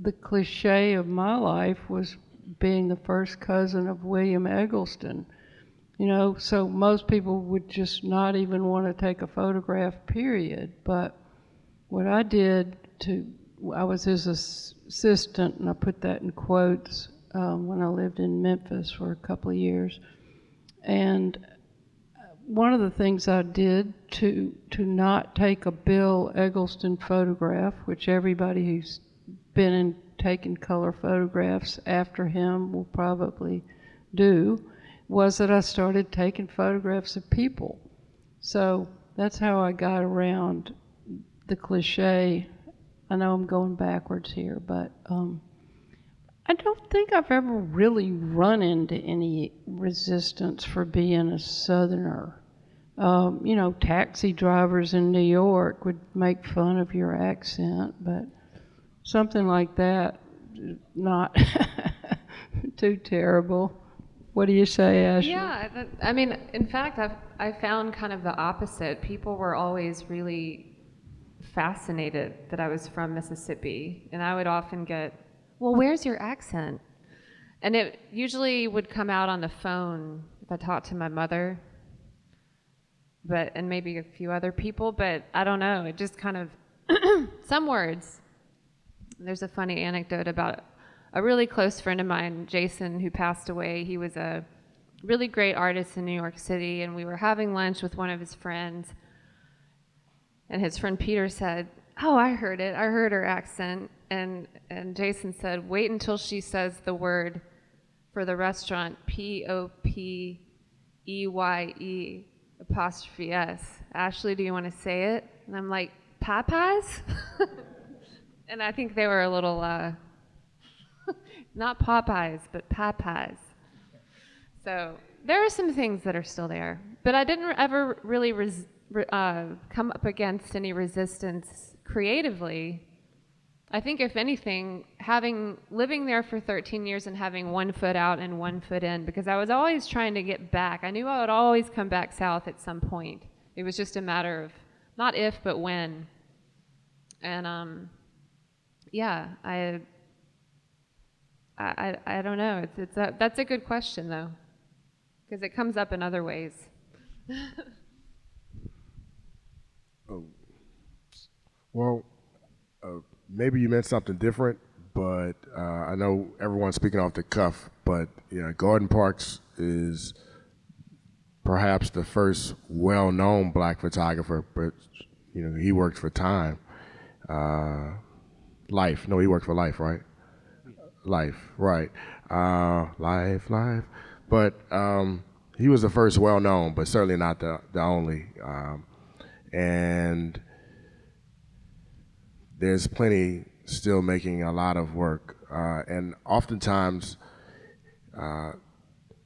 the cliche of my life was being the first cousin of William Eggleston. So most people would just not even want to take a photograph, period. But what I did I was his assistant, and I put that in quotes, when I lived in Memphis for a couple of years. And one of the things I did to not take a Bill Eggleston photograph, which everybody who's been in taking color photographs after him will probably do, was that I started taking photographs of people. So that's how I got around the cliche. I know I'm going backwards here, but I don't think I've ever really run into any resistance for being a Southerner. Taxi drivers in New York would make fun of your accent, but something like that, not too terrible. What do you say, Ashley? Yeah, in fact, I found kind of the opposite. People were always really fascinated that I was from Mississippi, and I would often get, well, where's your accent? And it usually would come out on the phone if I talked to my mother, and maybe a few other people, but I don't know, it just kind of, some words. There's a funny anecdote about a really close friend of mine, Jason, who passed away. He was a really great artist in New York City, and we were having lunch with one of his friends, and his friend Peter said, "Oh, I heard it. I heard her accent." And Jason said, "Wait until she says the word for the restaurant, Popeye apostrophe S. Ashley, do you want to say it?" And I'm like, "Popeyes?" And I think they were a little, not Popeyes, but Popeyes. So there are some things that are still there. But I didn't ever really come up against any resistance creatively. I think if anything, living there for 13 years and having one foot out and one foot in, because I was always trying to get back. I knew I would always come back south at some point. It was just a matter of not if, but when. And yeah, I don't know. That's a good question though, because it comes up in other ways. Well, maybe you meant something different, but I know everyone's speaking off the cuff, but Gordon Parks is perhaps the first well-known black photographer, but he worked for Time. Life. No, he worked for Life, right? Life, right. Life. But he was the first well-known, but certainly not the only. And there's plenty still making a lot of work. And oftentimes, the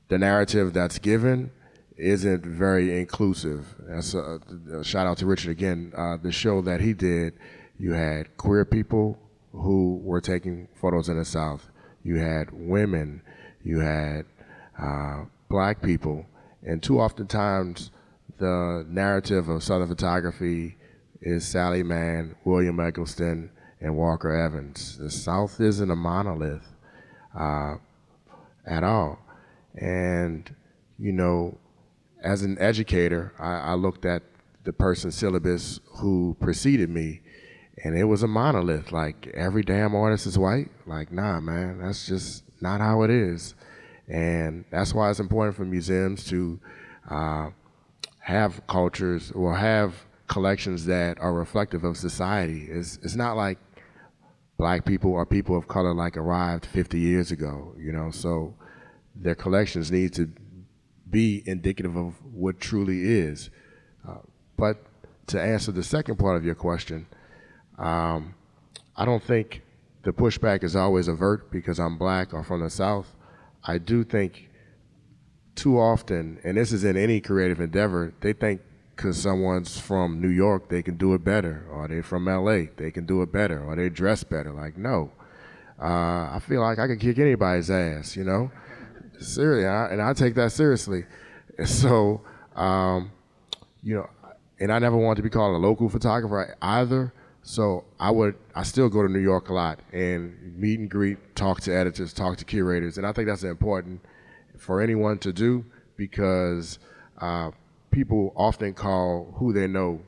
narrative that's given isn't very inclusive. That's a shout out to Richard again. The show that he did, you had queer people who were taking photos in the South. You had women, you had black people, and too often times the narrative of Southern photography is Sally Mann, William Eggleston, and Walker Evans. The South isn't a monolith at all. And, as an educator, I looked at the person's syllabus who preceded me, and it was a monolith. Like, every damn artist is white. Like, nah, man, that's just not how it is. And that's why it's important for museums to have cultures or have collections that are reflective of society. It's not like black people or people of color arrived 50 years ago, so their collections need to be indicative of what truly is. But to answer the second part of your question, I don't think the pushback is always overt because I'm black or from the South. I do think too often, and this is in any creative endeavor, they think because someone's from New York, they can do it better, or they're from LA, they can do it better, or they dress better. Like, no. I feel like I could kick anybody's ass, Seriously, and I take that seriously. So, and I never wanted to be called a local photographer either. So I still go to New York a lot and meet and greet, talk to editors, talk to curators, and I think that's important for anyone to do because people often call who they know,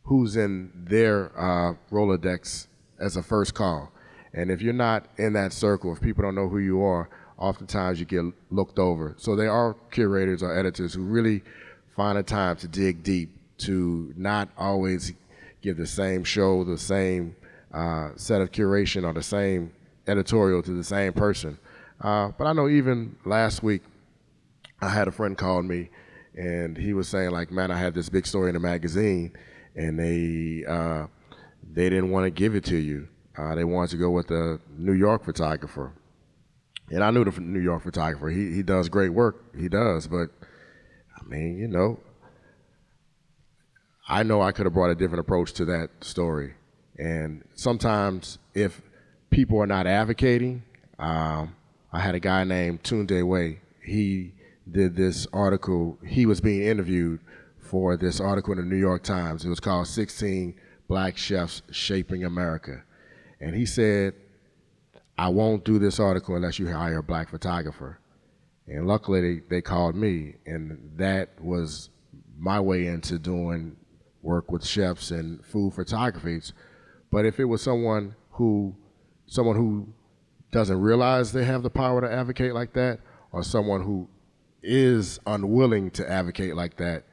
who's in their Rolodex as a first call. And if you're not in that circle, if people don't know who you are, oftentimes you get looked over. So there are curators or editors who really find a time to dig deep, to not always give the same show, the same set of curation or the same editorial to the same person. But I know even last week, I had a friend call me and he was saying man, I had this big story in a magazine and they didn't want to give it to you. They wanted to go with a New York photographer. And I knew the New York photographer. He does great work. He does. But, I mean, I know I could have brought a different approach to that story. And sometimes if people are not advocating, I had a guy named Tunde Way. He did this article. He was being interviewed for this article in the New York Times. It was called 16 Black Chefs Shaping America. And he said, I won't do this article unless you hire a black photographer. And luckily they called me, and that was my way into doing work with chefs and food photographies. But if it was someone who doesn't realize they have the power to advocate like that, or someone who is unwilling to advocate like that,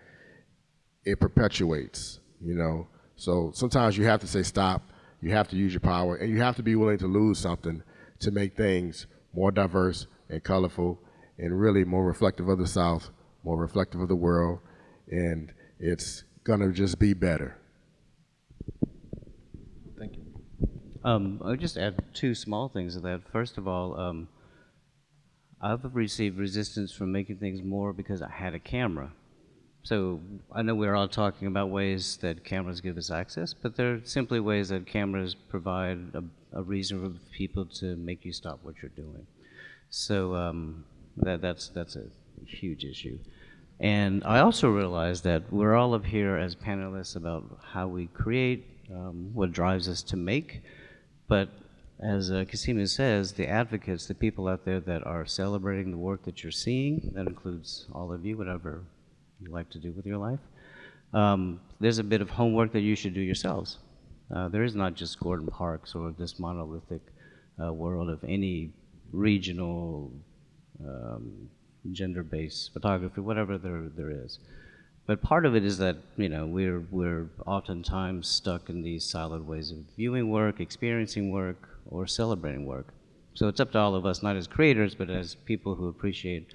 it perpetuates, you know? So sometimes you have to say stop, you have to use your power, and you have to be willing to lose something to make things more diverse and colorful and really more reflective of the South, more reflective of the world, and it's gonna just be better. Thank you. I'll just add two small things to that. First of all, I've received resistance from making things more because I had a camera. So I know we're all talking about ways that cameras give us access, but there are simply ways that cameras provide a reason for people to make you stop what you're doing. So that's a huge issue. And I also realize that we're all up here as panelists about how we create, what drives us to make, but as Kasimu says, the advocates, the people out there that are celebrating the work that you're seeing, that includes all of you, whatever you like to do with your life, there's a bit of homework that you should do yourselves. There is not just Gordon Parks or this monolithic world of any regional gender-based photography, whatever there is. But part of it is that, you know, we're oftentimes stuck in these siloed ways of viewing work, experiencing work, or celebrating work. So it's up to all of us, not as creators, but as people who appreciate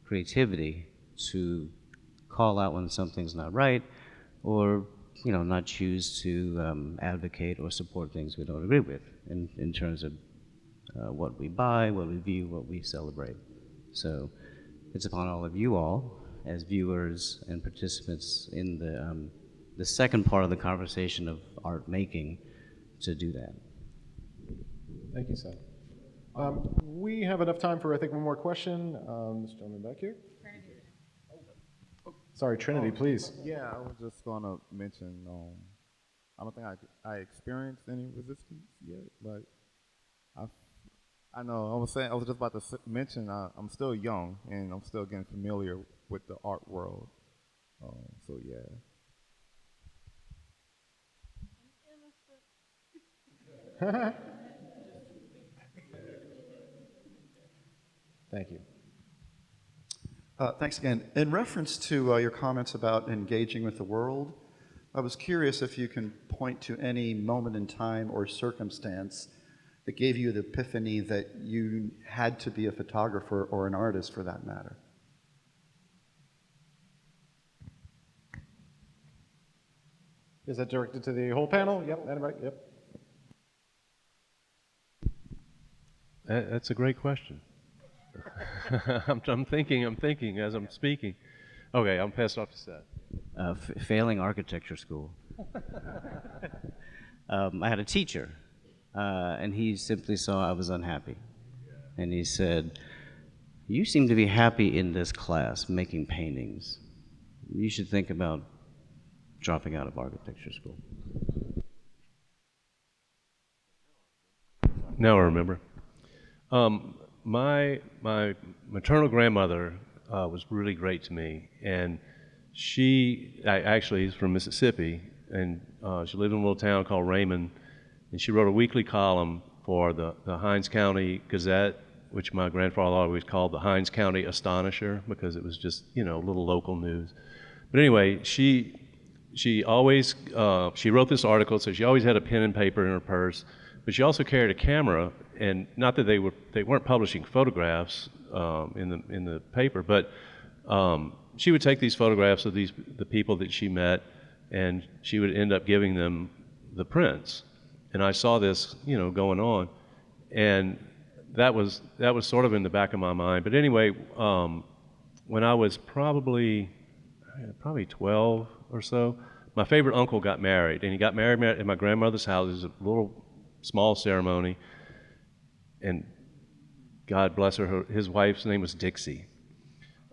creativity, to call out when something's not right, or, you know, not choose to advocate or support things we don't agree with in terms of what we buy, what we view, what we celebrate. So it's upon all of you all, as viewers and participants in the second part of the conversation of art making, to do that. Thank you, Seth. We have enough time for, I think, one more question. This gentleman back here. Sorry, Trinity, please. Yeah, I was just gonna mention. I don't think I experienced any resistance yet, but I know. I was just about to mention. I'm still young, and I'm still getting familiar with the art world. So yeah. Thank you. Thanks again. In reference to your comments about engaging with the world, I was curious if you can point to any moment in time or circumstance that gave you the epiphany that you had to be a photographer or an artist for that matter. Is that directed to the whole panel? Yep, anybody? Yep. That's a great question. I'm thinking as I'm speaking. Okay, I'm passed off to Seth. Failing architecture school. I had a teacher, and he simply saw I was unhappy. And he said, "You seem to be happy in this class, making paintings. You should think about dropping out of architecture school." Now I remember. My maternal grandmother was really great to me, and she actually is from Mississippi, and she lived in a little town called Raymond, and she wrote a weekly column for the Hinds County Gazette, which my grandfather always called the Hinds County Astonisher, because it was just, you know, little local news. But anyway, she always she wrote this article, so she always had a pen and paper in her purse, but she also carried a camera. And not that they weren't publishing photographs in the paper, but she would take these photographs of the people that she met, and she would end up giving them the prints. And I saw this, you know, going on, and that was sort of in the back of my mind. But anyway, when I was probably 12 or so, my favorite uncle got married, and he got married at my grandmother's house. It was a little small ceremony. And God bless her, his wife's name was Dixie.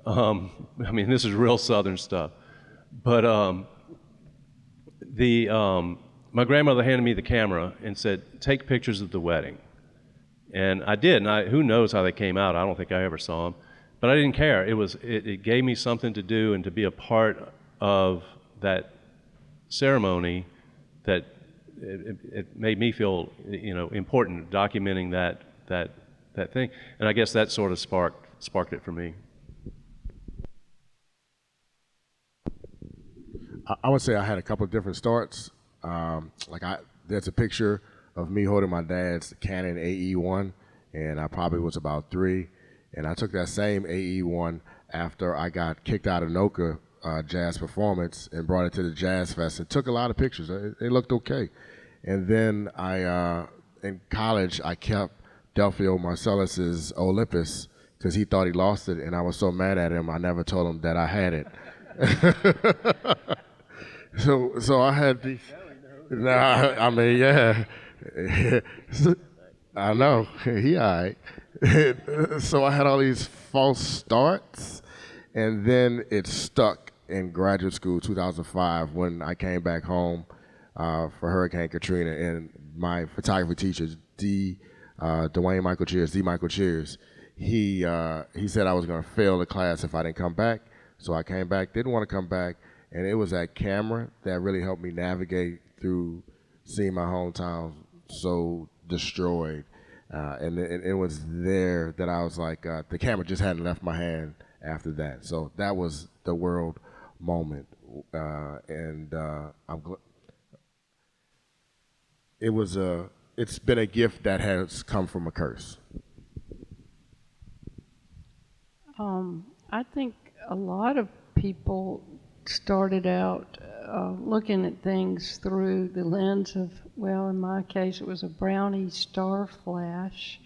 I mean, this is real Southern stuff. But my grandmother handed me the camera and said, "Take pictures of the wedding." And I did, and who knows how they came out. I don't think I ever saw them. But I didn't care. It gave me something to do and to be a part of that ceremony that it made me feel, important, documenting that thing. And I guess that sort of sparked it for me. I would say I had a couple of different starts. There's a picture of me holding my dad's Canon AE1, and I probably was about 3. And I took that same AE1 after I got kicked out of NOCA Jazz Performance and brought it to the Jazz Fest and took a lot of pictures. They looked okay. And then in college, I kept Delphio Marcellus's Olympus because he thought he lost it, and I was so mad at him, I never told him that I had it. So I had these. I mean, yeah. I know. He all right. So I had all these false starts, and then it stuck in graduate school, 2005, when I came back home for Hurricane Katrina, and my photography teacher, Dwayne Michael Cheers, D. Michael Cheers, he said I was going to fail the class if I didn't come back. So I came back, didn't want to come back, and it was that camera that really helped me navigate through seeing my hometown so destroyed. And it was there that I was like, the camera just hadn't left my hand after that. So that was the world moment. It's been a gift that has come from a curse. I think a lot of people started out looking at things through the lens of, well, in my case, it was a Brownie star flash,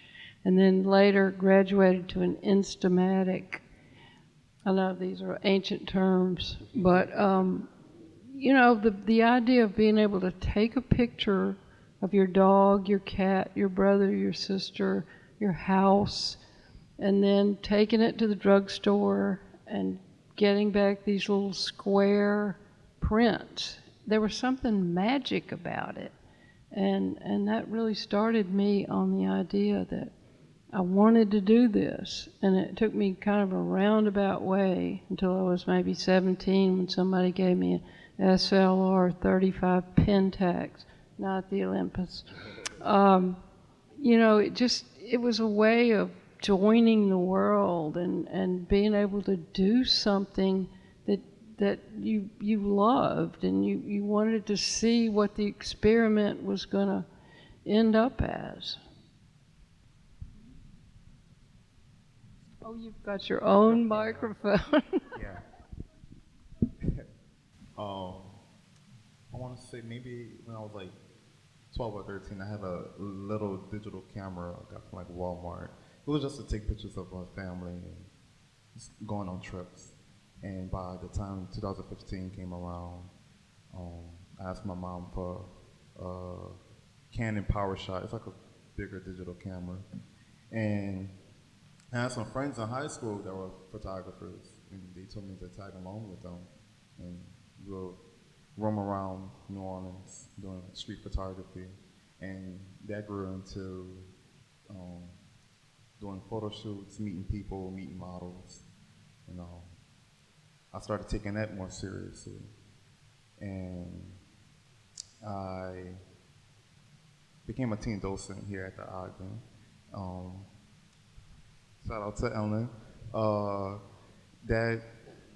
and then later graduated to an Instamatic. I know these are ancient terms, but the idea of being able to take a picture of your dog, your cat, your brother, your sister, your house, and then taking it to the drugstore and getting back these little square prints. There was something magic about it. And that really started me on the idea that I wanted to do this. And it took me kind of a roundabout way until I was maybe 17 when somebody gave me an SLR 35 Pentax, not the Olympus. It was a way of joining the world and being able to do something that you loved, and you wanted to see what the experiment was going to end up as. Oh, you've got your own microphone. Yeah. I want to say maybe when I was like 12 or 13, I had a little digital camera I got from like Walmart. It was just to take pictures of my family and just going on trips. And by the time 2015 came around, I asked my mom for a Canon PowerShot. It's like a bigger digital camera. And I had some friends in high school that were photographers, and they told me to tag along with them. And we'll roam around New Orleans doing street photography. And that grew into doing photo shoots, meeting people, meeting models. I started taking that more seriously. And I became a teen docent here at the Ogden. Shout out to Ellen. That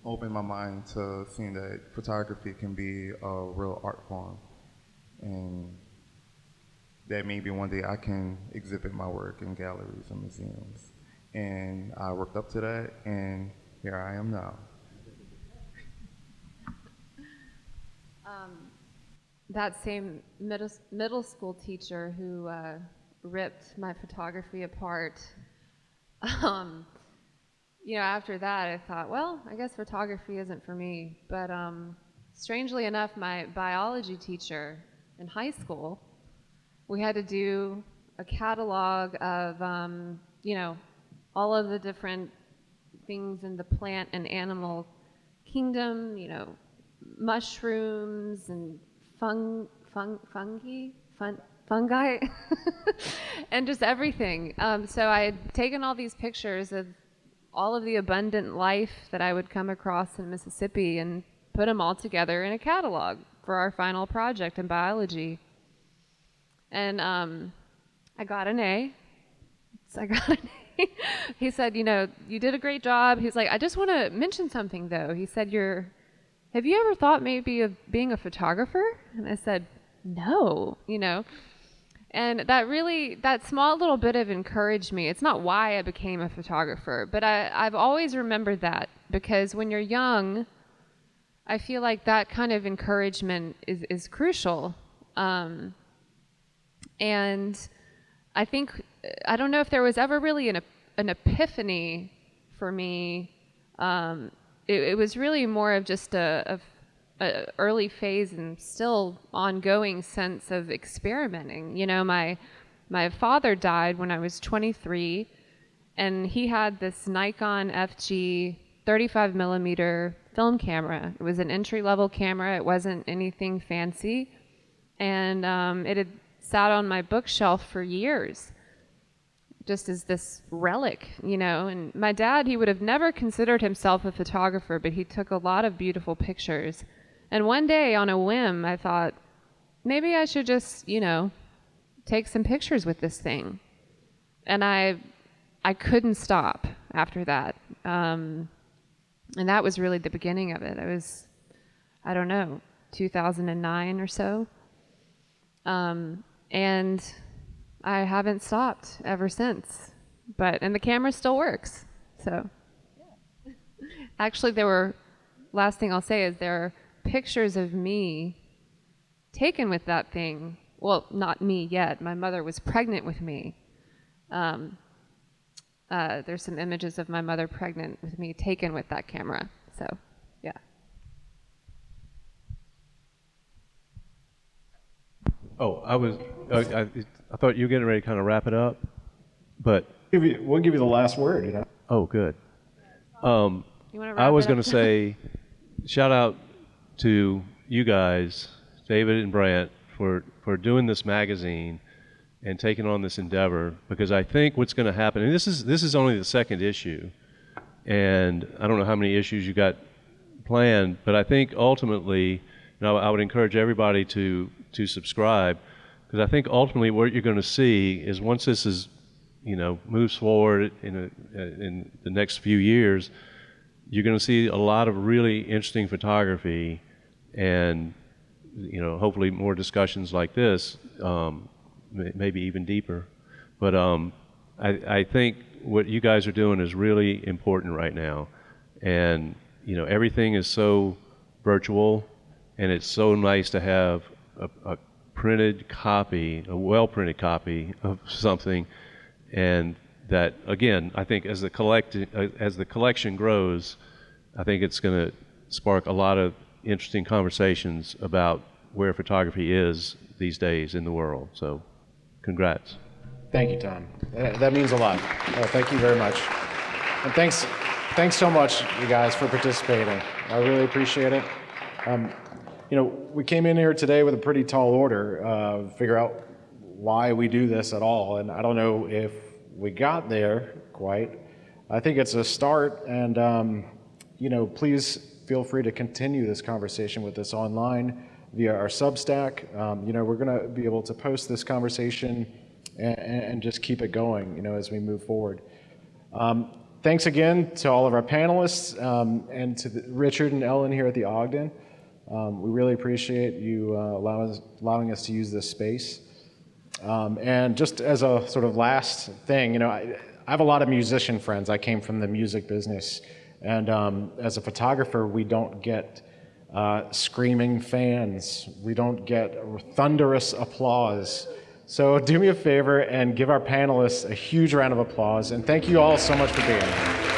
opened my mind to seeing that photography can be a real art form. And that maybe one day I can exhibit my work in galleries and museums. And I worked up to that, and here I am now. That same middle school teacher who ripped my photography apart, after that I thought, well, I guess photography isn't for me. But strangely enough, my biology teacher in high school, we had to do a catalog of, all of the different things in the plant and animal kingdom, mushrooms and fungi, fungi, and just everything. So I had taken all these pictures of all of the abundant life that I would come across in Mississippi and put them all together in a catalog for our final project in biology. And I got an A. So I got an A. He said, you know, you did a great job. He's like, I just want to mention something though. He said, have you ever thought maybe of being a photographer? And I said, no, you know. And that small little bit of encouraged me. It's not why I became a photographer, but I've always remembered that, because when you're young, I feel like that kind of encouragement is crucial. And I think, I don't know if there was ever really an epiphany for me. It was really more of just a early phase and still ongoing sense of experimenting. You know, my father died when I was 23, and he had this Nikon FG 35 millimeter film camera. It was an entry-level camera. It wasn't anything fancy, and it had sat on my bookshelf for years, just as this relic, you know. And my dad, he would have never considered himself a photographer, but he took a lot of beautiful pictures. And one day, on a whim, I thought, maybe I should just, you know, take some pictures with this thing. And I couldn't stop after that. And that was really the beginning of it. It was, I don't know, 2009 or so. And I haven't stopped ever since. And the camera still works, so. Yeah. Actually, last thing I'll say is there are pictures of me taken with that thing. Well, not me yet. My mother was pregnant with me. There's some images of my mother pregnant with me taken with that camera. So, yeah. Oh, I thought you were getting ready to kind of wrap it up, but We'll give you the last word, you know. Oh, good. I was going to say, shout out to you guys, David and Brant, for doing this magazine and taking on this endeavor, because I think what's going to happen, and this is only the second issue, and I don't know how many issues you got planned, but I think ultimately, you know, I would encourage everybody to subscribe, because I think ultimately what you're going to see is, once this is, you know, moves forward in the next few years, you're going to see a lot of really interesting photography, and, you know, hopefully more discussions like this, maybe even deeper. But I think what you guys are doing is really important right now, and, you know, everything is so virtual, and it's so nice to have a printed copy, a well-printed copy of something, and that, again, I think as the collection grows, I think it's going to spark a lot of interesting conversations about where photography is these days in the world. So, congrats. Thank you, Thom. That means a lot. Thank you very much. And thanks so much, you guys, for participating. I really appreciate it. You know, we came in here today with a pretty tall order, figure out why we do this at all, and I don't know if we got there quite. I think it's a start, and you know, please feel free to continue this conversation with us online via our Substack. You know, we're going to be able to post this conversation and just keep it going, you know, as we move forward. Thanks again to all of our panelists, and to Richard and Ellen here at the Ogden. We really appreciate you allowing us to use this space. And just as a sort of last thing, you know, I have a lot of musician friends. I came from the music business, and as a photographer, we don't get screaming fans. We don't get thunderous applause. So do me a favor and give our panelists a huge round of applause, and thank you all so much for being here.